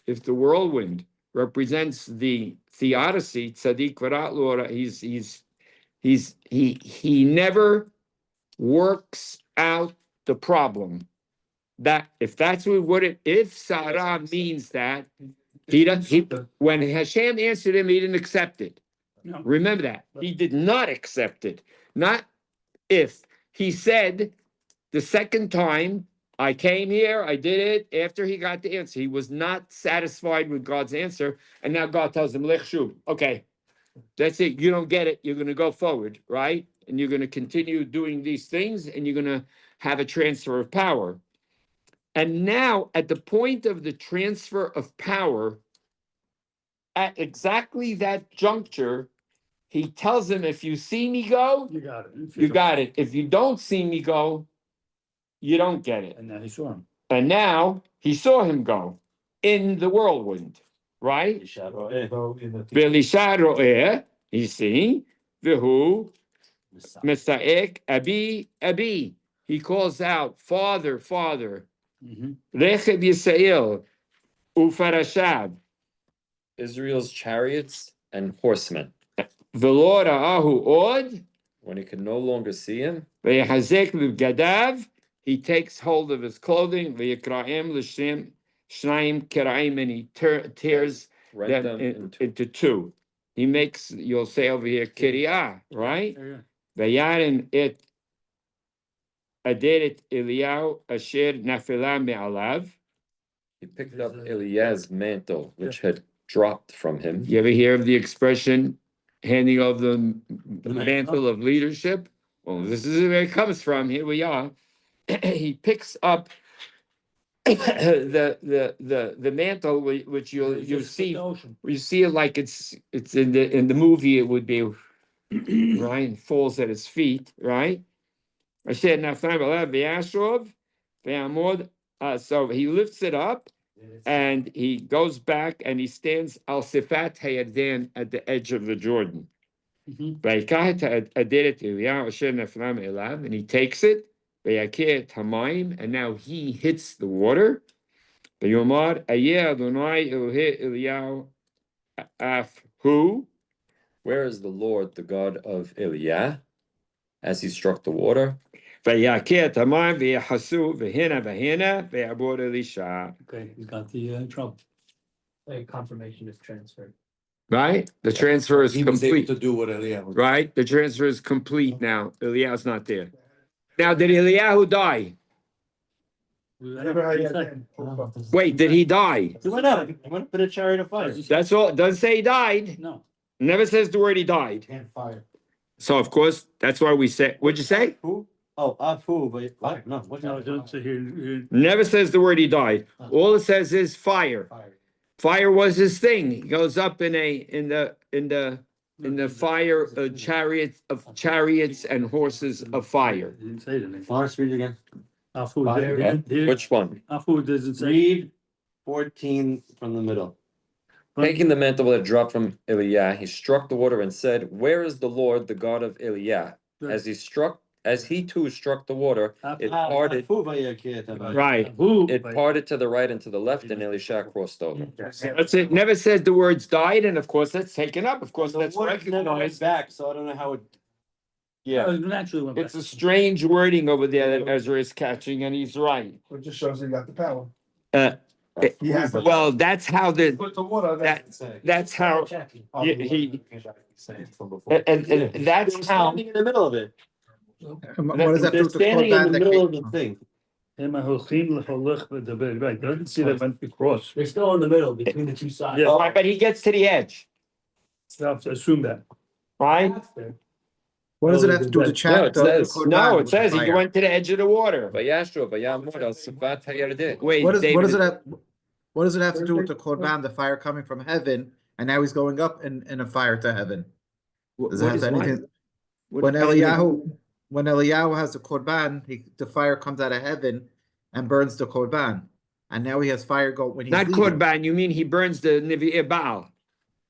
if the whirlwind represents the theodicy, tzaddik v'rat l'ora, he never works out the problem. That if that's if Sarah means that when Hashem answered him, he didn't accept it. No. Remember that. He did not accept it. Not if. He said the second time, I came here, I did it, after he got the answer. He was not satisfied with God's answer. And now God tells him, Lech shuv. Okay, that's it. You don't get it. You're going to go forward, right? And you're going to continue doing these things and you're going to have a transfer of power. And now, at the point of the transfer of power, at exactly that juncture, he tells him, if you see me go, You got it. you got it. If you don't see me go, you don't get it. And now he saw him. And now he saw him go in the whirlwind, right? Ve'lisha ro'eh, you see, vehu mesa'ek abi abi. He calls out, Father, Father. Recheb Yisrael ufarashav. Israel's chariots and horsemen. V'lo ra'ahu od. When he could no longer see him, Ve'yachazek b'gadav. He takes hold of his clothing. Ve'yikra'im l'shem shnayim kira'im, and he tears rent them them into two. He makes, you'll say over here, kiriah, right? Yeah. Vayarim et aderet Eliyahu asher nafela me'alav. He picked up Eliaz's mantle, which had dropped from him. You ever hear of the expression, handing over the mantle of leadership? Well, this is where it comes from. Here we are. He picks up the mantle, which you see. You see it like it's in the movie. It would be right, and falls at his feet, right? I said, so he lifts it up and he goes back and he stands al sifat hayadan at the edge of the Jordan. And he takes it, and now he hits the water. Where is the Lord, the God of Eliah, as he struck the water? Okay, he's got the trouble. Confirmation is transferred. right? The transfer is He was able complete, to do what Eliyahu. right? The transfer is complete now. Eliyahu's not there. Now, did Eliyahu die? Never had that. Wait, did he die? He went up in a chariot of fire. That's all. It doesn't say he died. No. Never says the word he died. Can't fire. So of course, that's why we say, what'd you say? Who? Oh, Afu, but fire, no, what? No, it doesn't say here. Never says the word he died. All it says is fire. Fire was his thing. He goes up in the fire chariots and horses of fire. It didn't say the name. Lawrence, read it again. Afu, Fire, here, Which one? Afu doesn't say. Read 14 from the middle. Taking the mantle that dropped from Eliah, he struck the water and said, "Where is the Lord, the God of Eliah?" As he too struck the water, it parted. Right. Afu, It parted to the right and to the left, and Elisha crossed over. That's it. Never says the words died, and of course that's taken up. Of course, The that's word never went recognized. back, so I don't know how it. Yeah. Naturally went back. It's a strange wording over there that Ezra is catching, and he's right. It just shows he got the power. He has the- Well, that's how the, Put the water. that's how, he, and that's They're how, standing in the middle of it. What does that They're do to standing in Korban the that middle of came? the thing. Him הולכים לחולך לדבר, right, doesn't see that went across. They're still in the middle between the two sides. Yeah. right, but he gets to the edge, So assume that. right? What does it have to do with the No, chat? it says- No, it says he went to the edge of the water. Vayashro, vayamor al Sifat hayardeh. Wait, What does David, it have to do with the Korban, the fire coming from heaven, and now he's going up in a fire to heaven? Does it what have is anything? what- When Eliyahu has the Korban, the fire comes out of heaven and burns the Korban, and now he has fire go when he's Not leaving. Korban, you mean he burns the Nevi'e Baal.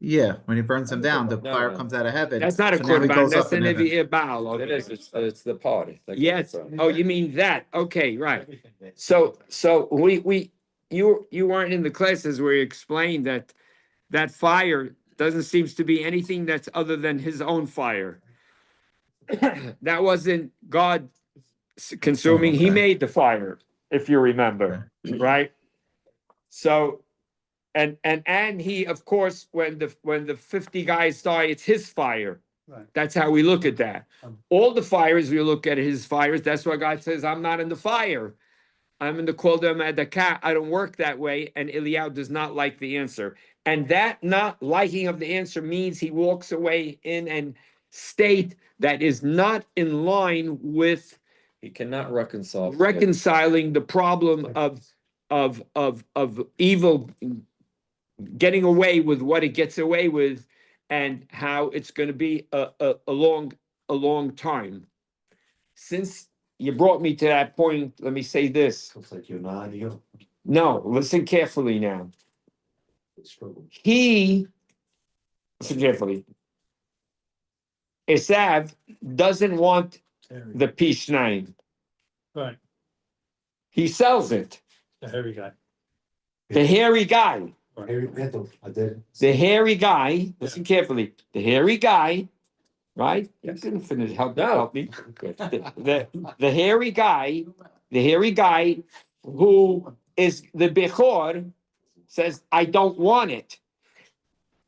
Yeah, when he burns them down, the No, fire no. comes out of heaven. That's not a so now he Korban, goes that's up the in heaven. Nevi'e Baal. It is, it's the party. Yes, oh, you mean that, okay, right. So you weren't in the classes where he explained that fire doesn't seem to be anything that's other than his own fire. That wasn't God consuming, he okay. made the fire, if you remember, right? So, and he, of course, when the 50 guys die, it's his fire. Right. That's how we look at that. All the fires, we look at his fires. That's why God says, I'm not in the fire. I'm in the Kol Adaka. I don't work that way. And Eliyahu does not like the answer. And that not liking of the answer means he walks away in and state that is not in line with He cannot reconcile. reconciling the problem of evil getting away with what it gets away with and how it's going to be a long time. Since you brought me to that point, let me say this. Looks like you're not, you. No, listen carefully now. Listen carefully. Esav doesn't want the P9. Right, He sells it. the hairy guy. The hairy guy. Harry Pinto, I did. The hairy guy, listen carefully, the hairy guy, right? You couldn't finish, help me. The hairy guy who is the Bechor says, I don't want it.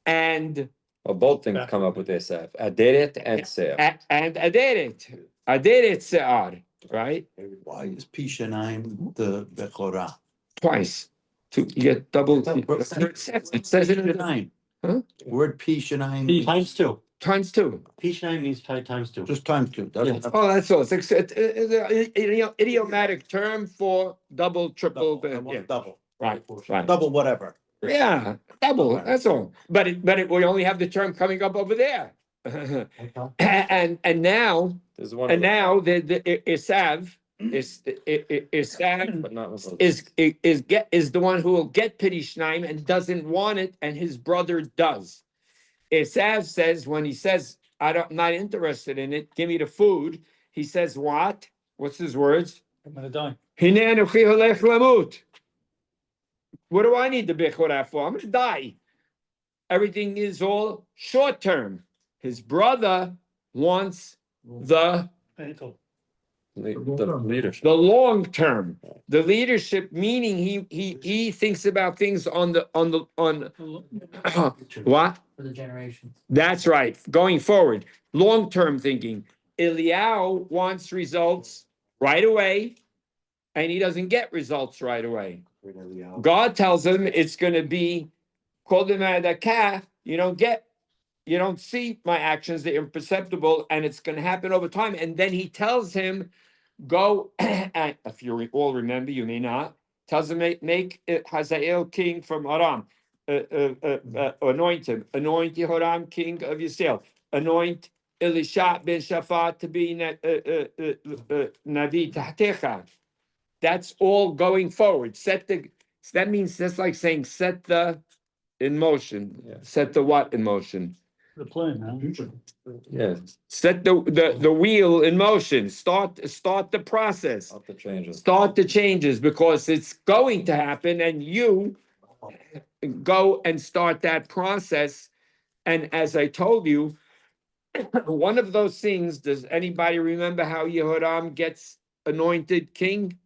And Well, both things come up with this, Aderet and Seah. and Aderet Se'ar, right? Why is Pishanayim the Bechorah? Twice. You get double. It says it in the Pishanayim. Huh? Word Pishanayim, Times two. times two. P9 means times two. just times two. Doesn't have- Oh, that's all. It's an idiomatic term for double, triple. Double, I want Yeah, double. right, right. Double whatever. Yeah, double. That's all. But we only have the term coming up over there. and now There's one. the Esav Esav But not with is the one who will get Pidi Shnaim and doesn't want it, and his brother does. Esav says, when he says, I'm not interested in it, give me the food, he says, what? What's his words? I'm gonna die. Hinei anochi holech lamut. What do I need the Bechorah for? I'm gonna die. Everything is all short term. His brother wants the Painful. the leadership. long term. The leadership, meaning he thinks about things on what? For the generations. That's right, going forward, long-term thinking. Eliyahu wants results right away, and he doesn't get results right away. God tells him it's gonna be called him out of the calf, you don't see my actions, they're imperceptible, and it's gonna happen over time. And then he tells him, go, and if you all remember, you may not, tells him, make Hazael king from Aram. Anoint him, anoint Yehoram king of Yisrael, anoint Elisha ben Shaphat to be Navi Tahtecha. That's all going forward. That means that's like saying set the in motion. Yeah. Set the what in motion? The plan, huh? Yeah, Set the wheel in motion. Start the process. not the changes. Start the changes because it's going to happen, and you go and start that process. And as I told you, one of those things, does anybody remember how Yehoram gets anointed king?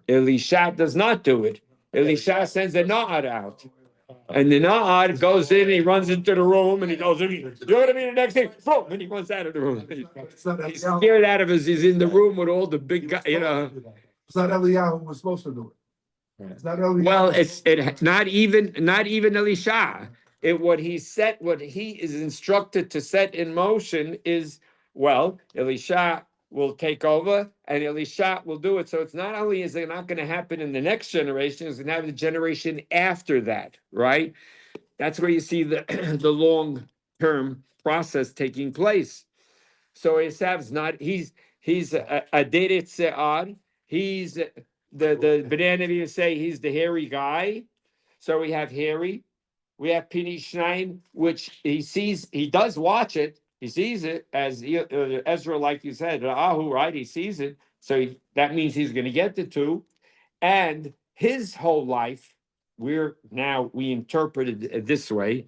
Elisha does not do it. Elisha sends a Na'ar out. And the Na'ar goes in, he runs into the room, and he goes, you're gonna be the next thing, boom, and he runs out of the room. He's scared out of he's in the room with all the big guys, It's not Eliyahu who was supposed to do it. It's not Eliyahu. Well, not even Elisha. What he is instructed to set in motion is, well, Elisha will take over and Elisha will do it. So it's not only is it not going to happen in the next generation, it's going to happen the generation after that, right? That's where you see the the long-term process taking place. So Esav's not, he's a Deret Se'ar, he's the B'nai Nevi'im say he's the hairy guy. So we have hairy, we have Pini Shnaim, which he does watch it. He sees it as Ezra, like you said, Ahu, right? He sees it. So that means he's going to get the two. And his whole life, we interpreted it this way.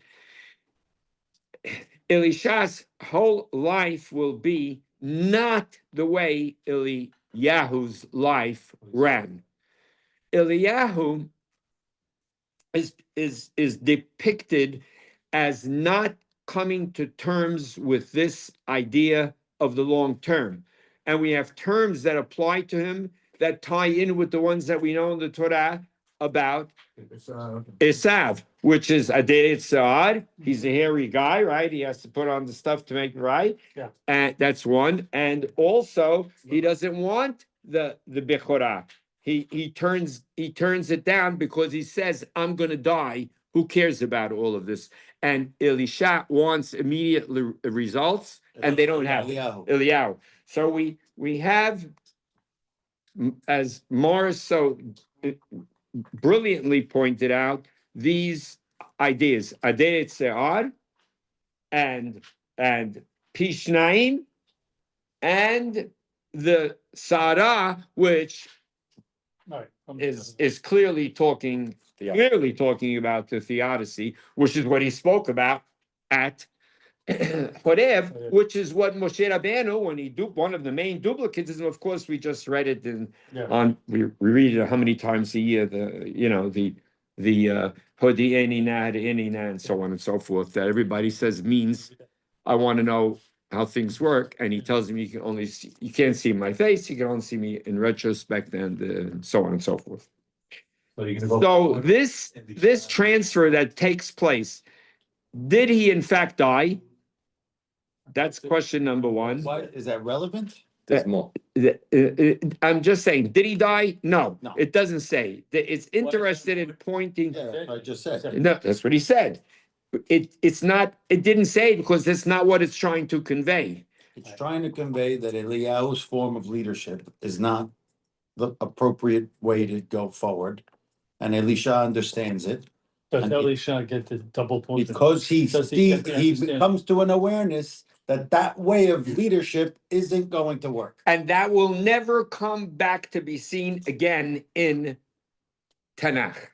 Elisha's whole life will be not the way Eliyahu's life ran. Eliyahu is depicted as not coming to terms with this idea of the long term. And we have terms that apply to him that tie in with the ones that we know in the Torah about Esav, which is Aderet Saad. He's a hairy guy, right? He has to put on the stuff to make it right. Yeah. And that's one. And also, he doesn't want the Bechorah. He turns it down because he says, I'm going to die. Who cares about all of this? And Elisha wants immediate results, and they don't have Eliyahu. So we have, as Morris so brilliantly pointed out, these ideas, Aderet Se'ar and Pishnaim, and the Sarah, which All right. is clearly talking about the theodicy, which is what he spoke about at Horeb, which is what Moshe Rabbeinu, when he one of the main duplicates, and of course we just read it we read it how many times a year, the Hodi'eni na, Hodi'eni na, and so on and so forth, that everybody says means, I want to know how things work, and he tells him you can't see my face, you can only see me in retrospect, and so on and so forth. So this transfer that takes place, did he in fact die? That's question number one. Why, is that relevant? There's more. I'm just saying, did he die? No, No. it doesn't say. It's interested in pointing. Yeah, that's what I just said. No, that's what he said. It didn't say it because that's not what it's trying to convey. It's trying to convey that Eliyahu's form of leadership is not the appropriate way to go forward. And Elisha understands it Does Elisha get the double point? because he Does he get the he understanding? comes to an awareness that way of leadership isn't going to work. And that will never come back to be seen again in Tanakh.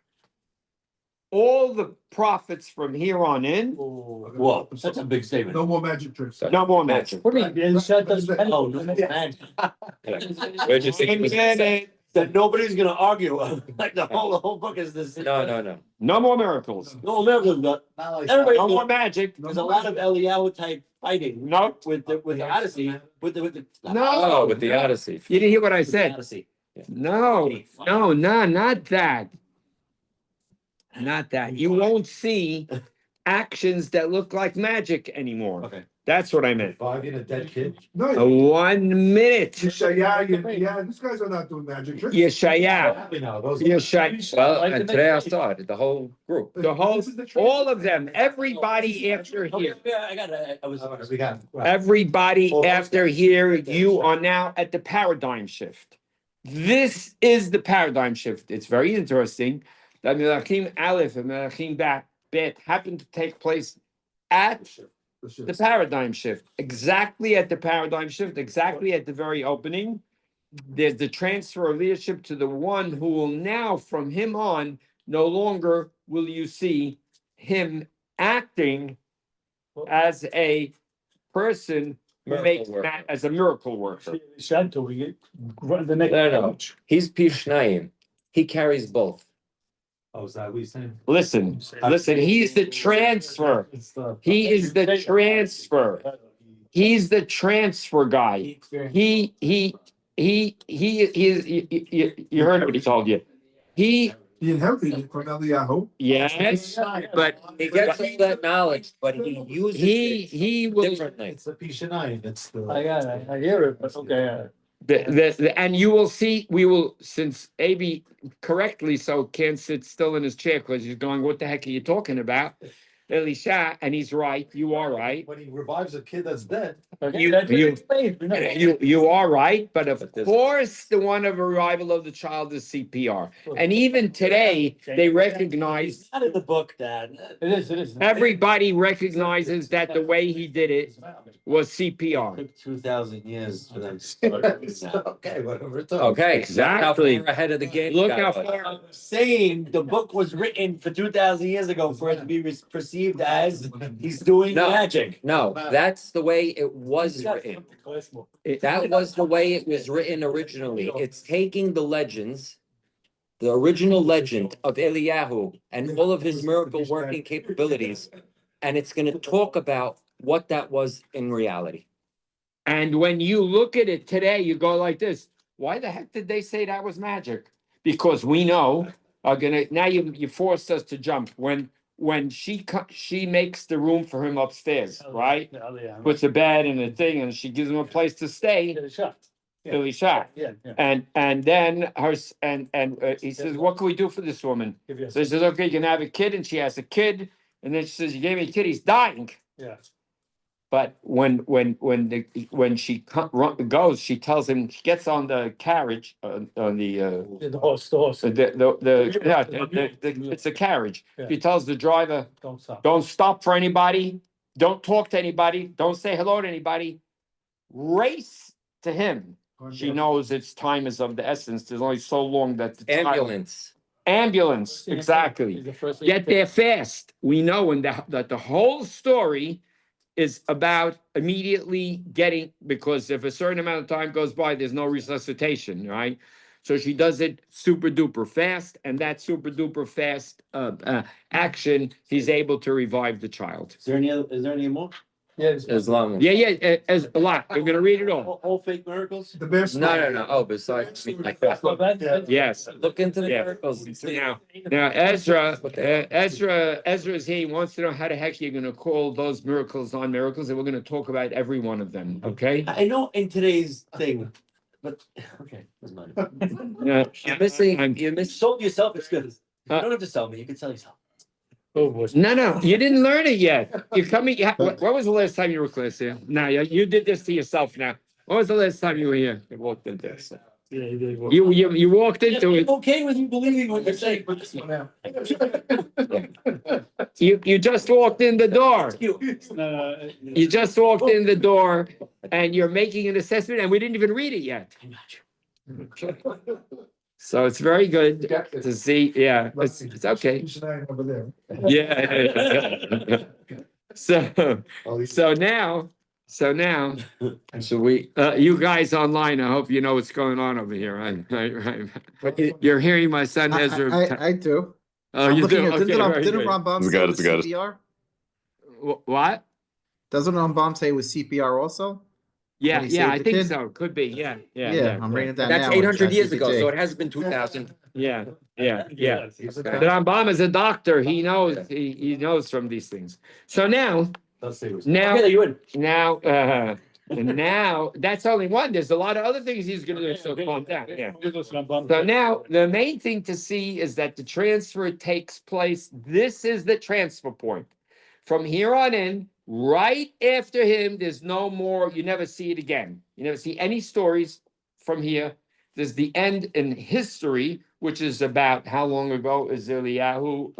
All the prophets from here on in, Whoa, that's a big statement. No more magic tricks. no more magic. What do you mean? Elisha doesn't. Oh, no, man. Wait a minute. that nobody's gonna argue, like the whole book is this. No. No more miracles. No, miracles, but Not like. everybody, No more magic. there's a lot of Eliyahu type fighting. No. With the Odyssey, with the. No. Oh, with the Odyssey. You didn't hear what I with the said. Odyssey. No, no, not that. Not that. You won't see actions that look like magic anymore. Okay. That's what I meant. Reviving a dead kid. No, 1 minute. Yeshaya, yeah, these guys are not doing magic tricks. Yeshaya. You know, those. Yeshaya. Well, and today I started, the whole group. The whole, This is the trick. all of them, everybody after Okay, here. yeah, I got it. I was. All right, we got. Everybody after here, you are now at the paradigm shift. This is the paradigm shift. It's very interesting that Melachim Aleph and Melachim Bet happened to take place at the paradigm shift, exactly at the paradigm shift, exactly at the very opening. There's the transfer of leadership to the one who will now, from him on, no longer will you see him acting as a person who Miracle makes worker. as a miracle worker. Shanto, we get the next. No. He's Pishnayim. He carries both. Oh, is that what you're saying? Listen, he's the transfer. He is the transfer. He's the transfer guy. He is, you heard what he told you. He, He inherited it from Eliyahu. yes, but He gets all that knowledge, but he uses he it will, differently. It's the Pishanayim, it's the. I got it, I hear it, but okay. and you will see, we will, since AB correctly so can't sit still in his chair because he's going, what the heck are you talking about? Elisha, and he's right, you are right. When he revives a kid that's dead. You are right, but of But this- course, the one of arrival of the child is CPR. And even today, they recognize, Not in the book, Dad. It is. everybody recognizes that the way he did it was CPR. Took 2,000 years for them. Okay, whatever. it's all. Okay, Exactly. Look how far ahead of the game. Look that how was. far, I'm saying the book was written for 2,000 years ago for it to be perceived as he's doing No. magic. No, that's the way it was written. That was the way it was written originally. It's taking the legends, the original legend of Eliyahu and all of his miracle working capabilities, and it's gonna talk about what that was in reality. and when you look at it today, you go like this, why the heck did they say that was magic? Because we know, now you forced us to jump, when she makes the room for him upstairs, right? Puts a bed and a thing, and she gives him a place to stay, Billy Shah. Yeah. And then he says, what can we do for this woman? So he says, okay, you can have a kid, and she has a kid, and then she says, you gave me a kid, he's dying. Yeah. But when she goes, she tells him, she gets on the carriage, on the, The horse. it's a carriage. Yeah. She tells the driver, Don't stop. don't stop for anybody, don't talk to anybody, don't say hello to anybody. Race to him. She knows its time is of the essence. There's only so long that the Ambulance. Ambulance, exactly. Get there fast. We know that the whole story is about immediately getting, because if a certain amount of time goes by, there's no resuscitation, right? So she does it super duper fast, and that super duper fast action, he's able to revive the child. Is there any more? Islam. Yeah, as a lot. I'm gonna read it all. All fake miracles? The best. No. Oh, besides, like that. Yes. Look into the Yeah. miracles. Now Ezra is here. He wants to know how the heck you're gonna call those miracles on miracles, and we're gonna talk about every one of them, okay? I know in today's thing, but okay, doesn't matter. Yeah. You're missing, I'm- you're You missing. sold yourself, it's good. You don't have to sell me, you can sell yourself. No, you didn't learn it yet. You're coming, when was the last time you were class here? No, you did this to yourself now. When was the last time you were here? You walked into this. You walked into I'm it, okay with you believing what you're saying, but this one now. you just walked in the door. You. You just walked in the door and you're making an assessment and we didn't even read it yet. So it's very good to see, yeah, it's okay. Over there. Yeah. So now, So now, So we, you guys online, I hope you know what's going on over here, right? You're hearing my son Ezra. I do. Oh, I'm you looking do? at, Okay, very didn't good. Rambam It's say got it it, was it's got it. CPR? What? Doesn't Rambam say it was CPR also? Yeah, he yeah, saved I the think kid? so. Could be, yeah, yeah, Yeah, yeah. I'm yeah. reading that that's now. 800 in years ago, so ChatGPT. it hasn't been 2000. Yeah, yeah. He's But Rambam is a doctor. He knows, he knows from these things. So now, now, Okay, you win. now, and now, that's only one. There's a lot of other things he's gonna do, so calm down, yeah. So now, the main thing to see is that the transfer takes place, this is the transfer point. From here on in, right after him, there's no more, you never see it again. You never see any stories from here. There's the end in history, which is about how long ago is Eliyahu,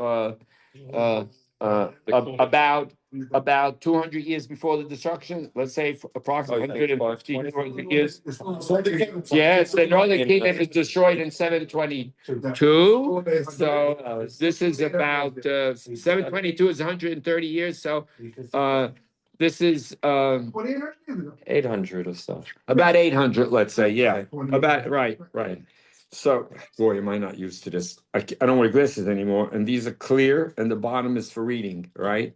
about 200 years before the destruction, let's say approximately 150, 200 years. Yes, the northern kingdom is destroyed in 722. So this is about 722 is 130 years. So this is 2,800 years ago. 800 or so. about 800, let's say. Yeah, about right. So, boy, am I not used to this. I don't wear glasses anymore, and these are clear, and the bottom is for reading, right?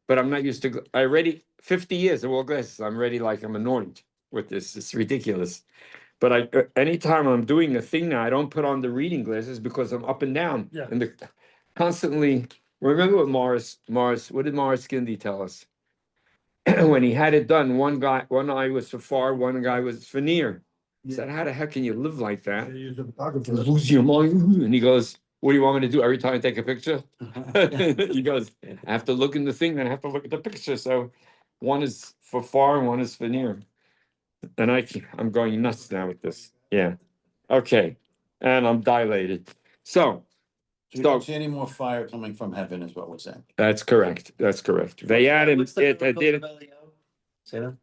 But I'm not used to. I already 50 years I wore glasses. I'm ready like I'm anointed with this. It's ridiculous. But anytime I'm doing a thing now, I don't put on the reading glasses because I'm up and down Yeah. and constantly. Remember what what did Morris Gindey tell us? When he had it done, one eye was for far, one guy was for near. He said, how the heck can you live like that? Lose your mind. And he goes, what do you want me to do every time I take a picture? He goes, I have to look in the thing, then I have to look at the picture. So one is for far and one is for near. And I'm going nuts now with this. Yeah. Okay. And I'm dilated. So You don't see any more fire coming from heaven is what we're saying. that's correct. That's correct. They added What's the it. I chemical did of Eliyahu? Say that.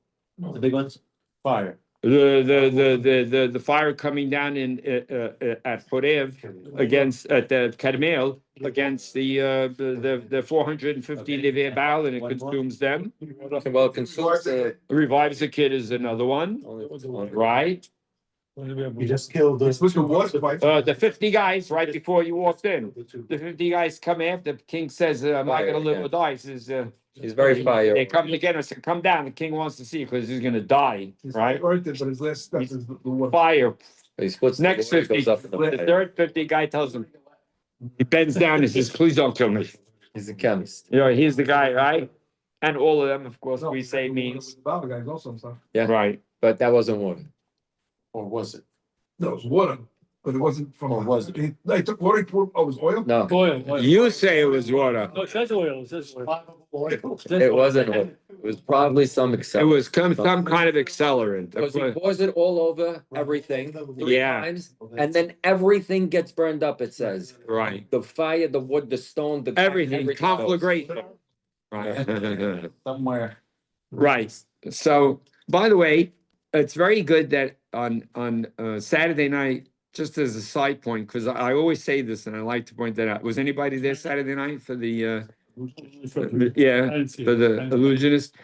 The big ones. Fire. the fire coming down in at Horev against at the Carmel against the 450 Livei Baal, and it consumes them. Well, it consumes the. Revives the kid is another one, right? You just killed It's supposed to wash the wife. The 50 guys right before you walked in. The 50 guys come after. The king says, "I'm not gonna live or die." He says, He's very fire. They come together and say, "Come down." The king wants to see you because he's gonna die, right? But his last step is the water. Fire. He splits. Next the 50, goes up in the the third 50 guy tells him, he bends down and says, please don't kill me. He's a chemist. You know, he's the guy, right? And all of them, of course, we say means, Baba guys also and stuff. Yeah. right? But that wasn't water. Or was it? No, it was water, but it wasn't from. Or was it? They took water, it was oil? No, Oil. You say it was water. No, it says oil, it says oil. it wasn't water. It was probably some It accelerant. was some kind of accelerant. Because he pours it all over everything three Yeah. times, and then everything gets burned up, it says. Right. The fire, the wood, the stone, the. Everything, goes. conflagration. Right. Somewhere. Right. So, by the way, it's very good that on Saturday night, just as a side point, because I always say this and I like to point that out. Was anybody there Saturday night for the yeah, for the illusionist?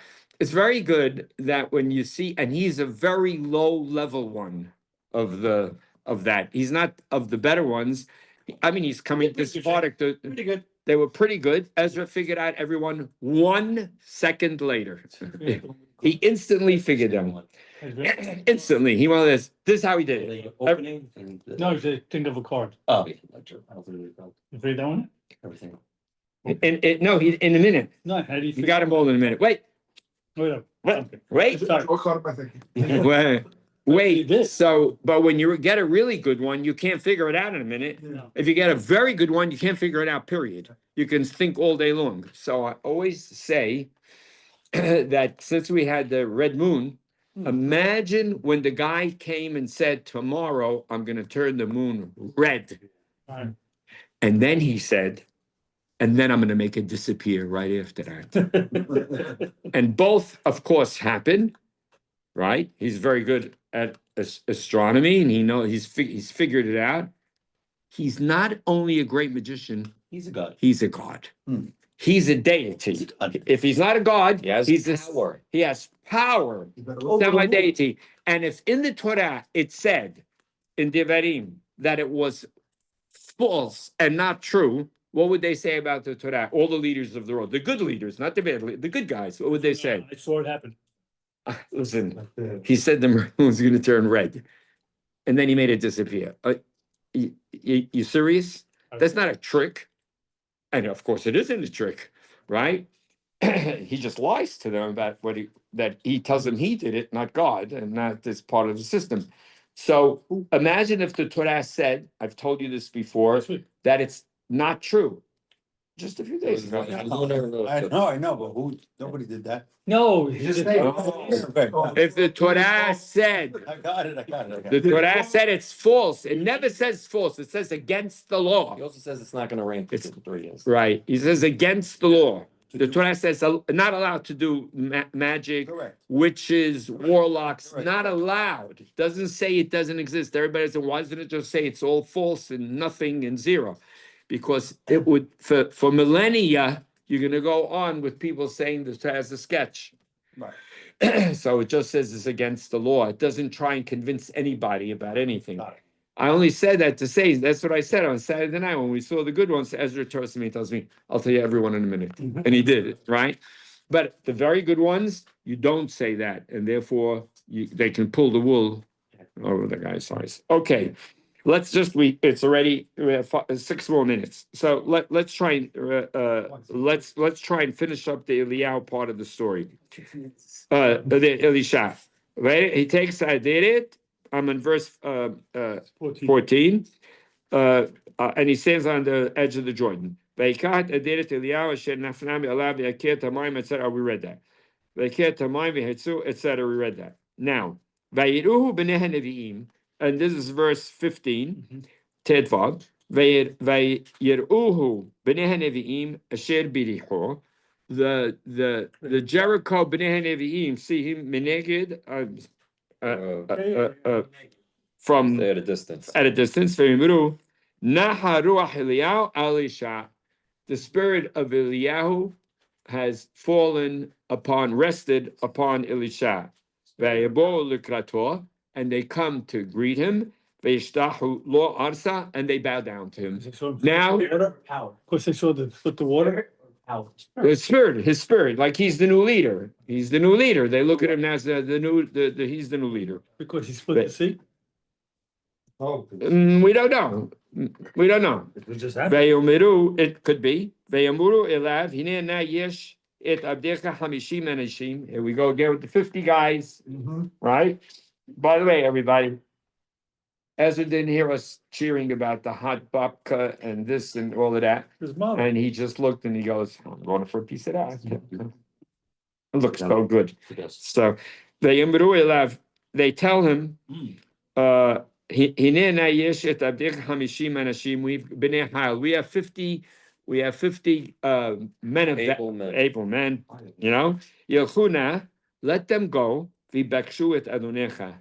It's very good that when you see, and he's a very low level one of that. He's not of the better ones. I mean, he's coming to Spartak. Pretty good. They were pretty good. Ezra figured out everyone 1 second later. He instantly figured them. Instantly. He wanted this. This is how he did it. Opening and. No, just think of a card. Oh. Ledger. I don't think we felt You read that one? everything. No, in a minute. No, how do you? You got him all in a minute. Wait, Wait up. wait. Sorry. What caught up, I think. Wait, so, but when you get a really good one, you can't figure it out in a minute. No. If you get a very good one, you can't figure it out, period. You can think all day long. So I always say that since we had the red moon, imagine when the guy came and said, tomorrow, I'm gonna turn the moon red. Alright. And then he said, and then I'm gonna make it disappear right after that. And both, of course, happened, right? He's very good at astronomy, and he's figured it out. He's not only a great magician, He's a god. He's a god. Hmm. He's a deity. He's a god. If he's not a god, He has he's a power. He has power, You better look. semi-deity. And if in the Torah it said in Devarim that it was false and not true, what would they say about the Torah? All the leaders of the world, the good leaders, not the bad, the good guys. What would they say? I saw it happen. Listen, he said the maroon was going to turn red, and then he made it disappear. You serious? That's not a trick. And of course, it isn't a trick, right? He just lies to them about that he tells them he did it, not God, and not this part of the system. So imagine if the Torah said, I've told you this before, that it's not true. Just a few days ago. I know, but nobody did that. No, Just just say- If the Torah said, I got it. the Torah said it's false, it never says false, it says against the law. He also says it's not gonna rain for It's- 3 years. Right, he says against the law. The Torah says not allowed to do magic, Correct. witches, warlocks, Right. not allowed. It doesn't say it doesn't exist. Everybody says, why doesn't it just say it's all false and nothing and zero? Because it would, for millennia, you're gonna go on with people saying this as a sketch. Right. So it just says it's against the law. It doesn't try and convince anybody about anything. Got it. I only said that to say, that's what I said on Saturday night when we saw the good ones. Ezra turns to me and tells me, I'll tell you everyone in a minute. And he did, right? But the very good ones, you don't say that. And therefore, they can pull the wool over the guy's eyes. Okay, let's just, it's already, we have 6 more minutes. So let's try and, let's try and finish up the Eliyahu part of the story. The Elisha, right? He takes, I did it. I'm in verse 14. And he stands on the edge of the Jordan. Vayikach Adet Eliyahu asher nafna me'alav v'yakeh tamayim, etc. We read that. Vayakeh tamayim v'hetzu, etc. We read that. Now, Vayiruhu b'nei hanevi'im, and this is verse 15, Tedvav. Vayiruhu b'nei hanevi'im asher biriho. The Jericho b'nei hanevi'im see him meneged from Stay at a distance. at a distance. V'yimru naha ruach Eliyahu al Elisha. The spirit of Eliyahu has fallen upon, rested upon Elisha. V'yabo likrato, and they come to greet him. V'yishtahu lo arsa, and they bow down to him. Now- Power. Of course, they saw the water. Power. His spirit, like he's the new leader. He's the new leader. They look at him as the new, he's the new leader. Because he split the sea. We don't know. We don't know. It just happened. Ve'yomiru, it could be. Ve'yomuru elav, hine na yesh et abdecha hamishim anashim. Here we go again with the 50 guys, right? By the way, everybody, Ezra didn't hear us cheering about the hot babka and this and all of that. His mom. And he just looked and he goes, I'm going for a piece of that. It looks so good. So they tell him, we have 50 men of Able men. able men, you know. Yelchuna, let them go. V'bekshu et adonecha.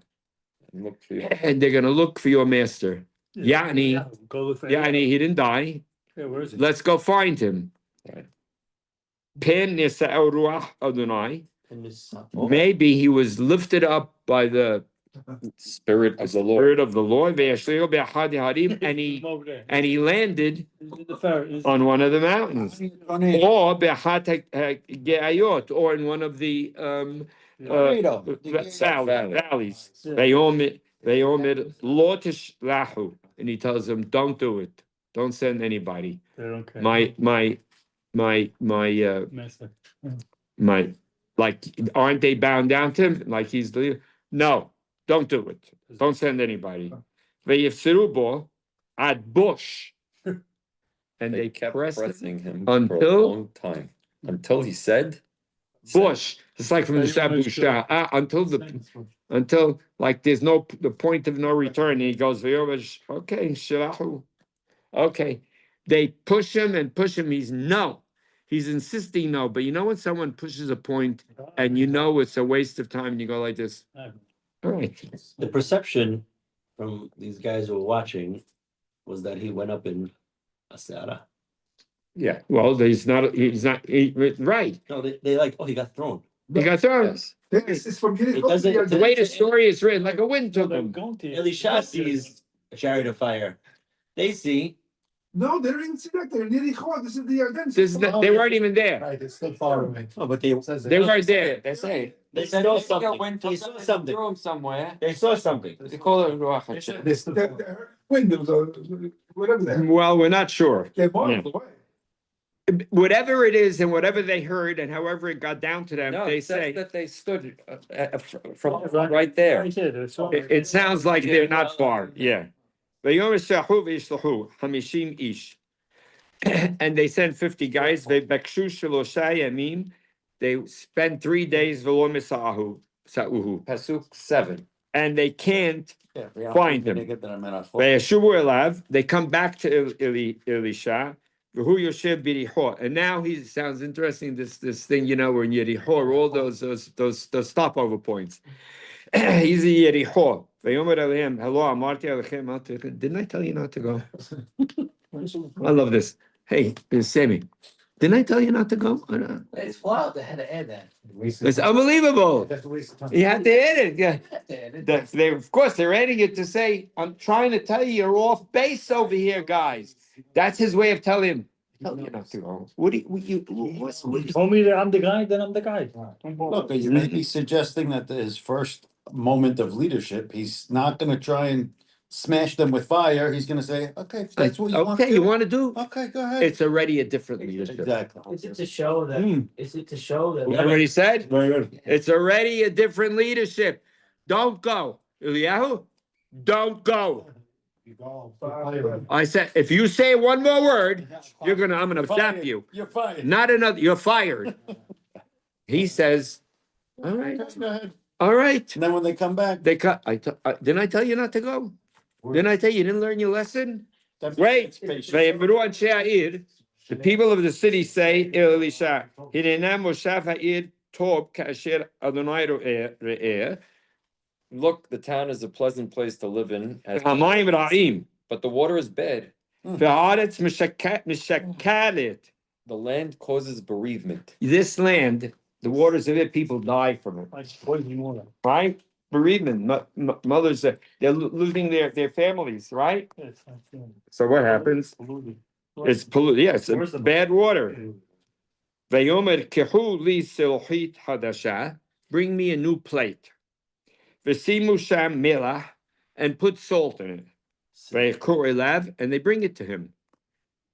Look for you. And they're gonna look for your master. Yani, Go look for. Yani, he didn't die. Yeah, where is he? Let's go find him. Right. Pen nisa'u ruach Adonai. And this, Maybe he was lifted up by the Spirit of the Lord. Spirit of the Lord. Ve'yashliu be'achad harim, Over there. and he landed In the Pharaoh- on one of the mountains, or be'achat ge'ayot, or in one of the valleys. Yeah. Ve'yomid lo tishlahu, and he tells them, don't do it. Don't send anybody. They don't care. My Master. like, aren't they bound down to him? Like he's the leader? No, don't do it. Don't send anybody. Ve'yifseru ad bush. And They they kept pressed him. pressing him for a until- long time. Until he said. Bush. It's like from the Shabusha. Until like there's the point of no return. And he goes, okay, shalahu. Okay. They push him and push him. He's insisting no. But you know when someone pushes a point and you know it's a waste of time and you go like this. All right. the perception from these guys who were watching was that he went up in a Seara. Yeah, well, he's not, right. No, they like, oh, he got thrown. He got thrown. This is from Yericho. doesn't- The way the story is written, like a wind So took they're him. going to. Elisha sees a chariot of fire. They see, No, they didn't see that. They're in Yericho. This is the Yarden. This is, they weren't even there. Right, it's still far away. oh, but they They weren't there. They say. They saw something. They saw something. Threw him somewhere. They saw something. They call it Ruach HaShem. This the windows or whatever that. Well, we're not sure. They're miles away. Whatever it is and whatever they heard and however it got down to them, No, they it says say, that they stood from right there. Right there, they saw it sounds like they're not far, yeah. ויאמר שלחו וישלחו 50 איש. And they sent 50 guys, ובקשו 3 ימים, they spent 3 days ולא מסעוהו. Pasuk 7. And they can't Yeah, find him. וישובו אליו, they come back to Elisha, והוא יושב ביריחו. And now he sounds interesting, this thing, you know, we're in Yericho, all those stopover points. He's in Yericho. ויאמר אליהם, hello, אמרתי עליכם, didn't I tell you not to go? I love this. Hey, Sammy, didn't I tell you not to go? Or not? It's wild, they had to add that. It's unbelievable. You have to add it, yeah. That- They, of course, they're adding it to say, I'm trying to tell you, you're off base over here, guys. That's his way of telling him. Tell you not to go. What do what's, You told me that I'm the guy, then I'm the guy. Look, you may be suggesting that his first moment of leadership, he's not gonna try and smash them with fire. He's gonna say, okay, if that's what you want. okay, you want to do? Okay, go ahead. It's already a different leadership. Exactly. Is it to show that, is it to show that? You already said? Very good. It's already a different leadership. Don't go. Eliyahu, don't go. I said, if you say one more word, I'm gonna zap you. You're fired. Not another, you're fired. He says, all right, Okay, go ahead. all right. And then when they come back. They cut, didn't I tell you not to go? Didn't I tell you, you didn't learn your lesson? Great. ויאמרו אנשי העיר, the people of the city say, אל אלישע, הננה מושב העיר טוב כאשר אדוני ראה, Look, the town is a pleasant place to live in, המים רעים, but the water is bad. והארץ משקלת. The land causes bereavement. This land, the waters of it, people die from it, Like poison water. right? Bereavement, mothers, they're losing their families, right? Yes, I feel it. So what happens? Polluted. It's polluted, yeah, it's Where's the- bad water. ויאמר קחו לי סלוחית חדשה, bring me a new plate. ושימו שם מלח, and put salt in it. ויקחו אליו, and they bring it to him.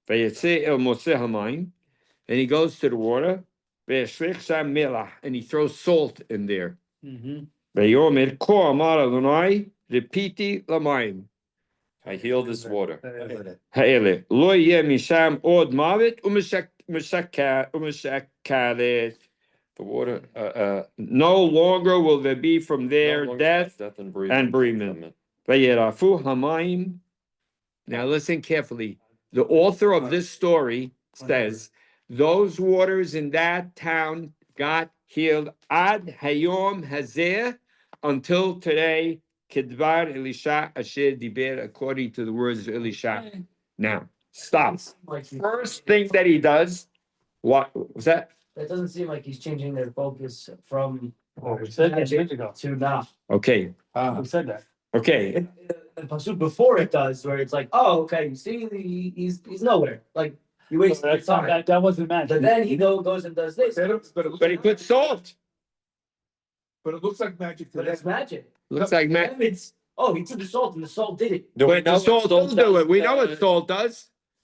ויצא אל מוצא המים, and he goes to the water, וישליך שם מלח, and he throws salt in there. ויאמר כה אמר אדוני, רפיתי למים. I heal this water. האלה, לא יהיה משם עוד מוות ומשקלת. The water, No longer will there be from no there longer death death and bereavement. and bereavement. וירעפו המים. Now listen carefully. The author of this story says, those waters in that town got healed ad hayom hazeh, until today, kedvar Elisha asher diber, according to the words of Elisha. Now, stop. Like he- First thing that he does, what was that? It doesn't seem like he's changing their focus from Oh, we said that a minute ago. to now. Okay, We said that. okay. The pasuk before it does, where it's like, oh, okay, you see, he's nowhere, like, you waste your That's not, time. that wasn't magic. But then he goes and does this, But he put salt. But it looks like magic to but it's them. magic. Looks like To man. them, it's, oh, he threw the salt and the salt did it. Do we But know the what salt salt does do it. We know does? what salt does.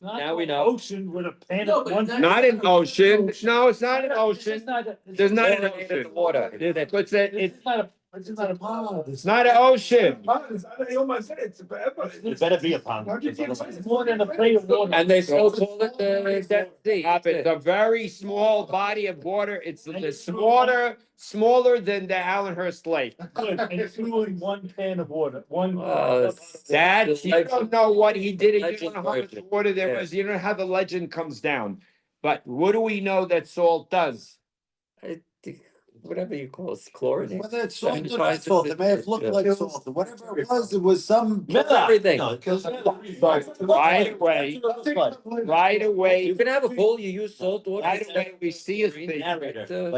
Now we know. Ocean with a pan No, of but one. that- Not an ocean. No, it's not an This ocean. is not a- There's not an It's ocean. water. What's it? This is not a, this is not a pond. It's not an ocean. It's forever. It better be a pond. How'd you get It's more than a plate of water. And they still call it the Dead Sea. It's a very small body of water. It's smaller than the Allenhurst Lake. Good, and it's in one pan of water, one. That, you don't know what he did, and you don't know how much Legend. water there Yeah. was, you don't know how the legend comes down. But what do we know that salt does? whatever you call it, chlorinated. Whether it's salt or not Sanitizes salt, it may have looked yeah. like salt, whatever it was some. Everything. No, it kills Right away, right away, You can have a bowl, you use salt water. right away, we see a thing. narrator. that,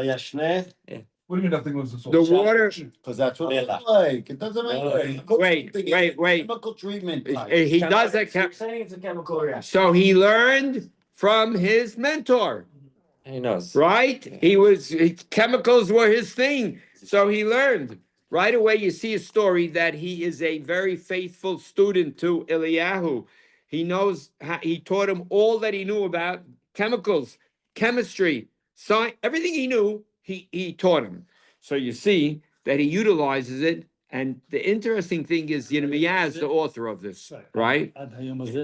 What do you mean nothing was the salt? The water, Cause that's what it's like, it doesn't matter. wait. Chemical treatment. he does that, You're saying it's a chemical reaction. so he learned from his mentor. He knows. Right? Chemicals were his thing. So he learned. Right away, you see a story that he is a very faithful student to Eliyahu. He knows, he taught him all that he knew about chemicals, chemistry, science, everything he knew, he taught him. So you see that he utilizes it. And the interesting thing is, Yirmiyah is the author of this, right?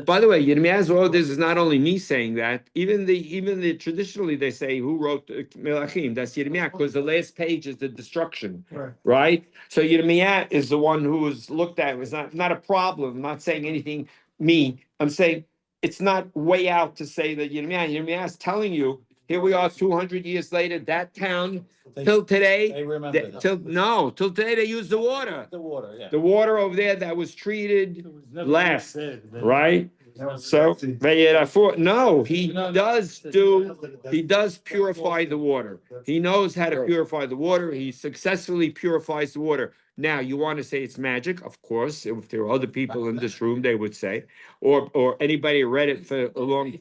By the way, Yirmiyah's author, this is not only me saying that, even the traditionally they say who wrote Melachim, that's Yirmiyah, because the last page is the destruction, right? So Yirmiyah is the one who was looked at, it was not a problem. I'm not saying anything I'm saying it's not way out to say that Yirmiyah is telling you, here we are 200 years later, that town, till today, They remember that. till today they use the water. The water, yeah. The water over there that was treated last, right? So, no, he does purify the water. He knows how to purify the water. He successfully purifies the water. Now, you want to say it's magic? Of course, if there are other people in this room, they would say, or anybody read it for a long.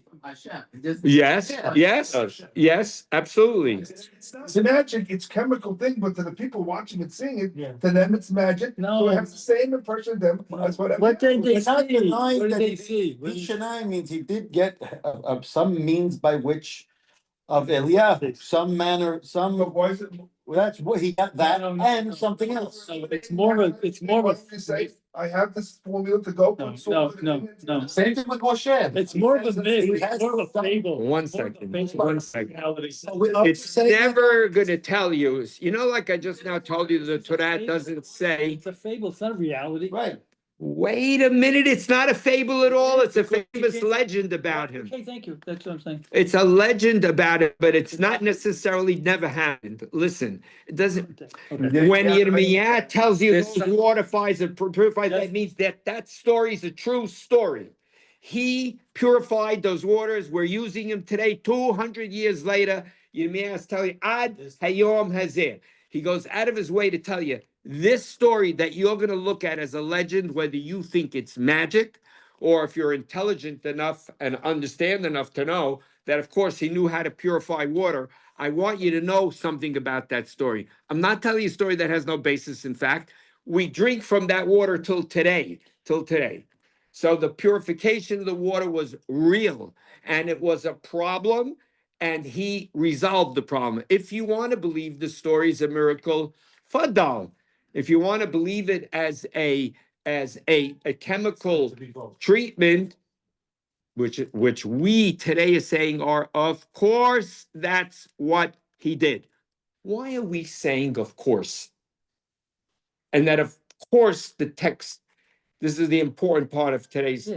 Yes, absolutely. It's magic, it's chemical thing, but to the people watching and seeing it, Yeah. to them it's magic. No. So it has the same impression of them as whatever. What did they It's not see? denying What that did they see? What did- Mishanai means he did get some means by which of Eliyahu, some manner, But some, why is it? that's what he got that and something else. No, it's more of Why don't you say, I have this formula to go. put salt in it. no. Same thing with Moshe. It's more of a myth, He it's has more of a some- fable. One It's more of a second, fable. one second. Reality. It's never gonna tell you, like I just now told you, the Torah doesn't say, It's a fable, it's not reality. Right. wait a minute, it's not a fable at all, it's a famous legend about him. Okay, thank you, that's what I'm saying. It's a legend about it, but it's not necessarily never happened. Listen, it doesn't, Okay. when Yirmiyah tells you There's those purifies and purifies, that means that story is a true story. He purified those waters. We're using them today, 200 years later. Yirmiyah is telling you, Ad Hayom Hazeh. He goes out of his way to tell you this story that you're going to look at as a legend, whether you think it's magic or if you're intelligent enough and understand enough to know that, of course, he knew how to purify water. I want you to know something about that story. I'm not telling you a story that has no basis in fact. We drink from that water till today. So the purification of the water was real and it was a problem and he resolved the problem. If you want to believe the story is a miracle, fadal. If you want to believe it as a chemical treatment, which we today is saying are, of course, that's what he did. Why are we saying of course? And that of course the text, this is the important part of today's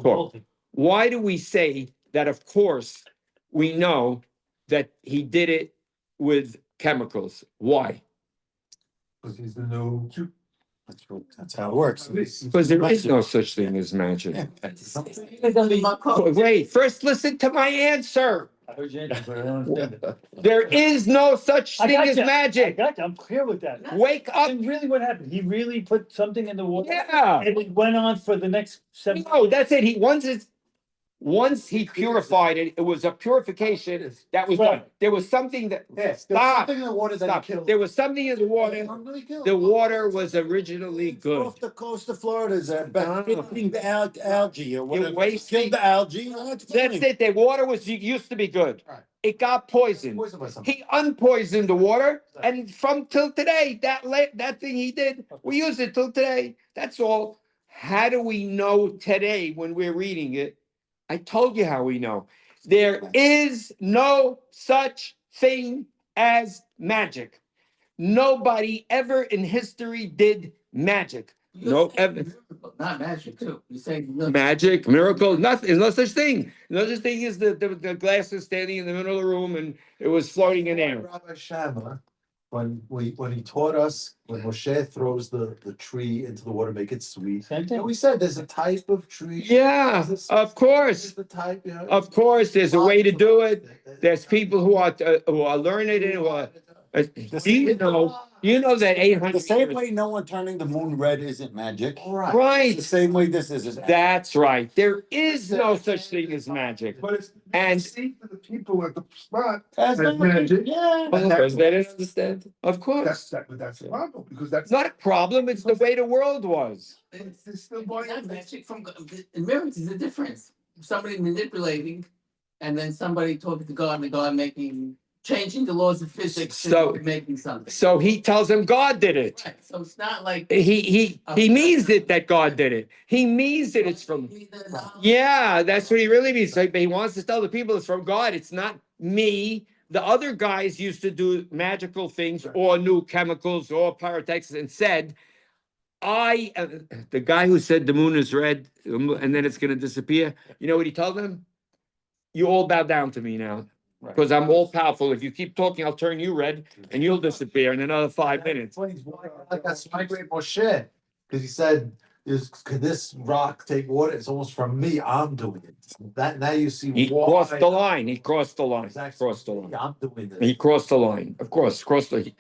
talk. Why do we say that of course we know that he did it with chemicals? Why? Because he's the new. That's how it works. Because there is no such thing as magic. Yeah. Wait, first listen to my answer. I heard you, but I don't understand it. There is no such I thing as gotcha. I magic. gotcha, I'm clear with that. Wake up. And really what happened? He really put something in the water? Yeah. And it went on for the next 7. No, that's it. Once he purified it, it was a purification that was done. There was something that, stop, Something in the water that stop. he killed. There was something in the water. The water was originally good. Off the coast of Florida, is that eating the algae or whatever. wasting- Killed the algae. That's That's fine. it. The water used to be good. Right. It got poisoned. Poisoned by something. He unpoisoned the water, and from till today, that thing he did, we use it till today. That's all. How do we know today when we're reading it? I told you how we know. There is no such thing as magic. Nobody ever in history did magic. No ever. Not magic too. You say. Magic, miracle, nothing. There's no such thing. No such thing as the glass is standing in the middle of the room and it was floating in air. Rabbi Shammah when he taught us, when Moshe throws the tree into the water, make it sweet. Same thing. And we said there's a type of tree. Yeah, This of is course, the type, you know. of course, there's a way to do it. There's people who are learned and who are, you know that 800 The same years. way no one turning the moon red isn't magic. Right. Right. The same way this is. That's right. There is no such thing as magic. But it's And- see for the people at the spot. That's That's magic. Yeah. And Because they that's, didn't understand. Of course. that's the problem, because that's. It's not a problem. It's the way the world was. It's still It's going not on. magic from, in miracles, there's a difference. Somebody manipulating and then somebody talking to God and God changing the laws of physics So- and making something. So he tells him God did it. Right, so it's not like. He means it that God did it. He means that it's from. Yeah, that's what he really means. Like, he wants to tell the people it's from God. It's not me. The other guys used to do magical things or knew chemicals or pyrotechnics and said, the guy who said the moon is red and then it's going to disappear. You know what he told them? You all bow down to me now. Because I'm all powerful. If you keep talking, I'll turn you red and you'll disappear in another 5 minutes. Explains why I like that's my great Moshe, because he said, could this rock take water? It's almost from me, I'm doing it. That, now you see He why. crossed the line. He crossed the line. Exactly. Crossed the line. I'm doing He this. crossed the line. Of course,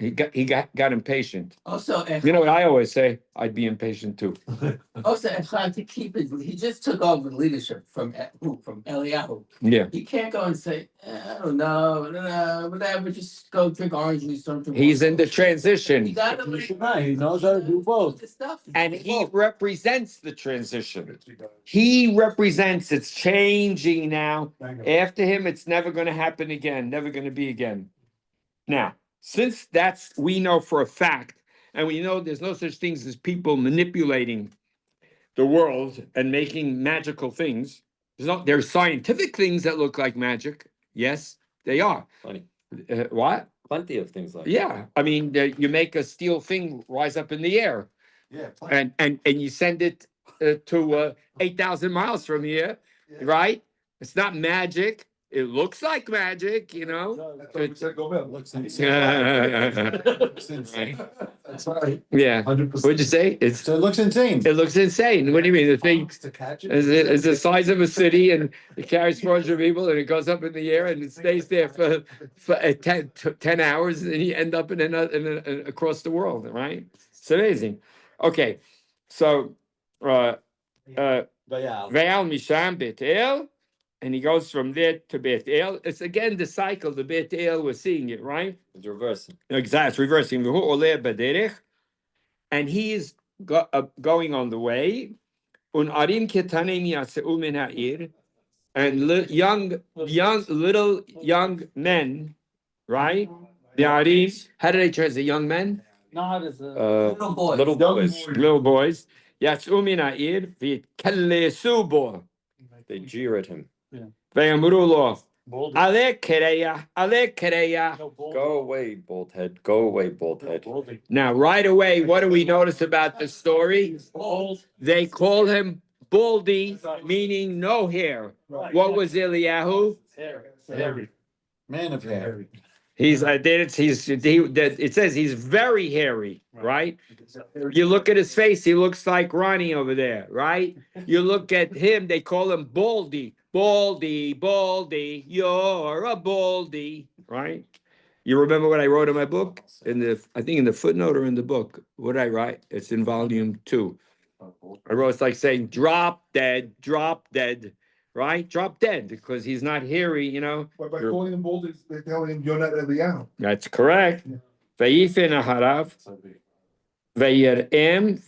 he got impatient. Also, You know what I always say? I'd be impatient too. Echad to keep it, he just took over leadership from Eliyahu. Yeah. He can't go and say, I don't know, whatever, just go drink orange juice. Don't drink He's in the water." He transition gotta He knows how to do both. the stuff. and he represents the transition. He represents it's changing now. After him, it's never going to happen again, never going to be again. Now, since we know for a fact, and we know there's no such things as people manipulating the world and making magical things. There's scientific things that look like magic. Yes, they are. Funny. What? Plenty of things like. Yeah, I mean, you make a steel thing rise up in the air, Yeah. and you send it to 8,000 miles from here, right? It's not magic. It looks like magic, you know. That's what we said, go Bill. Looks Right. That's right. Yeah. 100%. What'd you say? So it looks insane. It looks insane. What do you mean? The thing To catch it. is the size of a city, and it carries 400 people, and it goes up in the air, and it stays there for 10 hours, and then you end up across the world, right? It's amazing. Okay, so Ve'al Misham Betel, and he goes from there to Betel. It's again the cycle. The Betel, we're seeing it, right? It's reversing. Exactly, it's reversing. And he is going on the way. And young men, right? The Arim, how do they translate young men? Not as a. Little boys. Little boys. Little boys. Yatsu min ha'ir v'yitkallesu bo. They jeer at him. Ve'amru lo, Boulder. ale kereya. No, boulder. Go away, bald head. Go away, bald head. Boulder. Now, right away, what do we notice about the story? Bold. They call him Baldy, meaning no hair. Right. What was Eliyahu? Hairy. Man of hair. It says he's very hairy, right? You look at his face, he looks like Ronnie over there, right? You look at him, they call him Baldy. Baldy, you're a Baldy, right? You remember what I wrote in my book? I think in the footnote or in the book. What did I write? It's in volume 2. I wrote, it's like saying drop dead, right? Drop dead, because he's not hairy, you know? By calling him bold, they're telling him you're not Eliyahu. That's correct. Vayifin aharav, vayirem,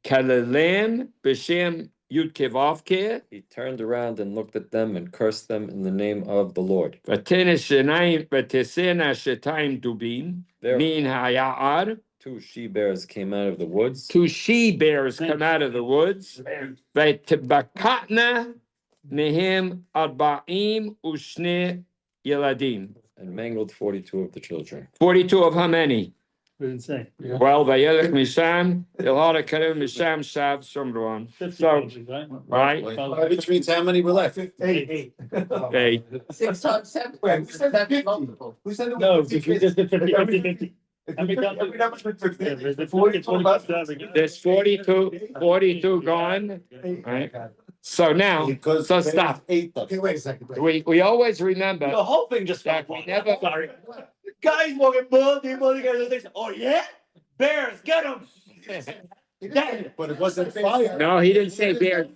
vaykalelem, b'shem yudkevavke, He turned around and looked at them and cursed them in the name of the Lord. v'tena shetayim dubin, There, min haya'ar, 2 she-bears came out of the woods. 2 she-bears come out of the woods, v'tibakatna mehim arba'im ushne yeladim. And mangled 42 of the children. 42 of how many? didn't say. Well, vayelech Misham, Ilhara Karim Misham Shav Shomron. 50 So, pages, right? right? Which means how many were left? Eight. Hey, 6 times 7. Wait, we said That's 50. multiple. We said it No, was if we just did 50, 50, 50. Every number's been 50. Yeah, there's 42 left. there's 42 gone, right? So now, Because so stop. Eight. Okay, wait a second. We always remember The whole thing just fell that we apart. never, Sorry. Guys walking, guys, oh yeah? Bears, get them! But it wasn't fire. no, he didn't say bear.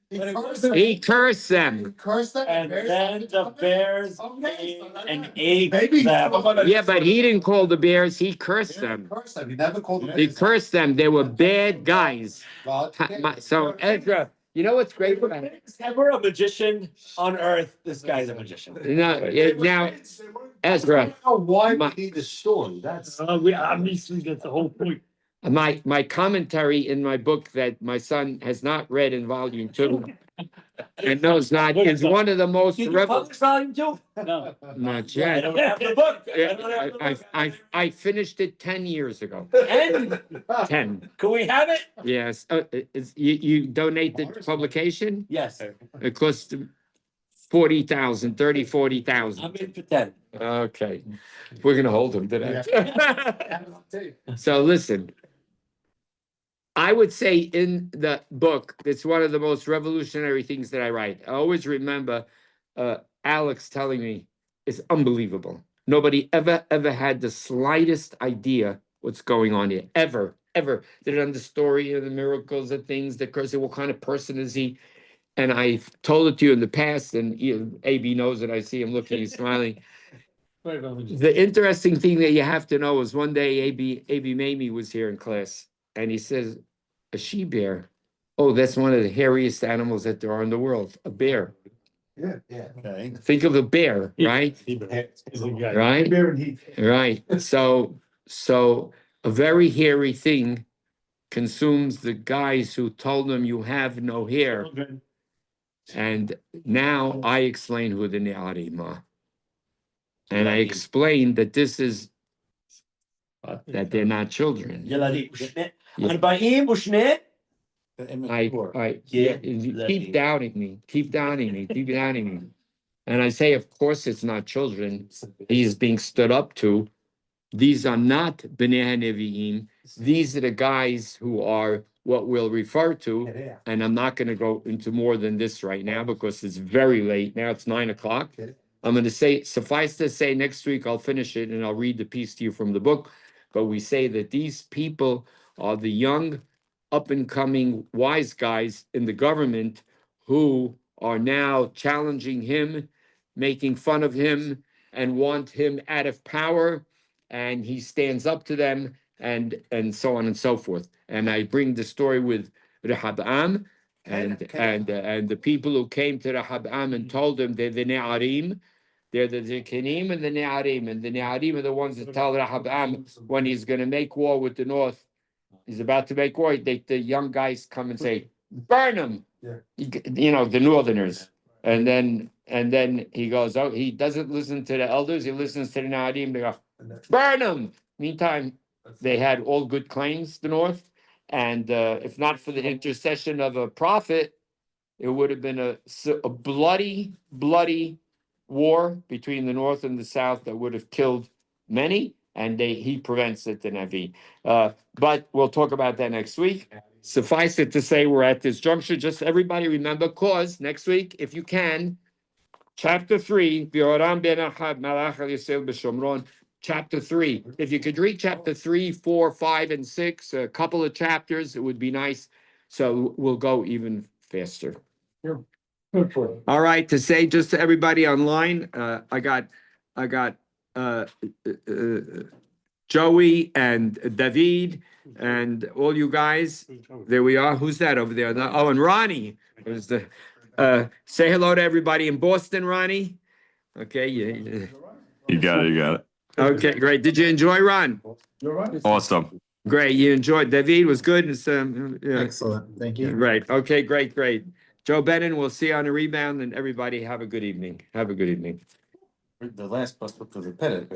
He cursed them. Cursed them. And then the Bears Okay. came and ate Maybe. them. Yeah, but he didn't call the bears, he cursed them. Cursed them. He never called them. He cursed them. They were bad guys. God. So Ezra, you know what's great about it? If there's ever a magician on earth, this guy's a magician. Now, Ezra, Why My- we need the story? That's. We obviously, that's the whole point. my commentary in my book that my son has not read in volume 2 and knows not is one of the most Did you publish volume 2? No. not I yet. don't have the book. I don't have the book. I finished it 10 years ago. And 10. can we have it? Yes. You donate the publication? Yes. It costs 40,000, 30, 40,000. I'm in for 10. Okay. We're gonna hold him to that. So listen. I would say in the book, it's one of the most revolutionary things that I write. I always remember Alex telling me it's unbelievable. Nobody ever had the slightest idea what's going on here. Ever. They didn't the story of the miracles and things, the curse, what kind of person is he? And I've told it to you in the past, and AB knows it. I see him looking and smiling. The interesting thing that you have to know is one day AB Mamie was here in class, and he says, a she bear. Oh, that's one of the hairiest animals that there are in the world, a bear. Yeah. Okay. Think of a bear, right? Right? Bear and heat. Right. So a very hairy thing consumes the guys who told them you have no hair. And now I explain who the Ne'arim are. And I explained that this is that they're not children. Keep doubting me. And I say, of course, it's not children. He is being stood up to. These are not Bnei HaNevi'im. These are the guys who are what we'll refer to. And I'm not going to go into more than this right now because it's very late. Now it's 9 o'clock. I'm going to say, suffice to say, next week I'll finish it and I'll read the piece to you from the book. But we say that these people are the young, up-and-coming wise guys in the government who are now challenging him, making fun of him, and want him out of power. And he stands up to them, and so on and so forth. And I bring the story with Rehab'am and the people who came to Rehab'am and told him they're the Ne'arim. They're the Zikanim and the Ne'arim. And the Ne'arim are the ones that tell Rehab'am when he's going to make war with the North. He's about to make war. The young guys come and say, burn him. Yeah. The Northerners. And then he goes, oh, he doesn't listen to the elders. He listens to the Ne'arim. They go, burn them. Meantime, they had all good claims, the North. And if not for the intercession of a prophet, it would have been a bloody war between the North and the South that would have killed many. And he prevents it, the Navi. But we'll talk about that next week. Suffice it to say, we're at this juncture. Just everybody remember, cause next week, if you can, chapter 3, Bioram ben Ahab, Malach al-Yisrael b'Shomron, chapter 3. If you could read chapter 3, 4, 5, and 6, a couple of chapters, it would be nice. So we'll go even faster. All right, to say just to everybody online, I got Joey and David and all you guys. There we are. Who's that over there? Oh, and Ronnie. Say hello to everybody in Boston, Ronnie. Okay. You got it. Okay, great. Did you enjoy, Ron? Awesome. Great. You enjoyed. David was good. It's, Excellent. Thank you. Right. Okay, great. Joe Bennon, we'll see you on the rebound, and everybody have a good evening. Have a good evening. The last bus was repetitive.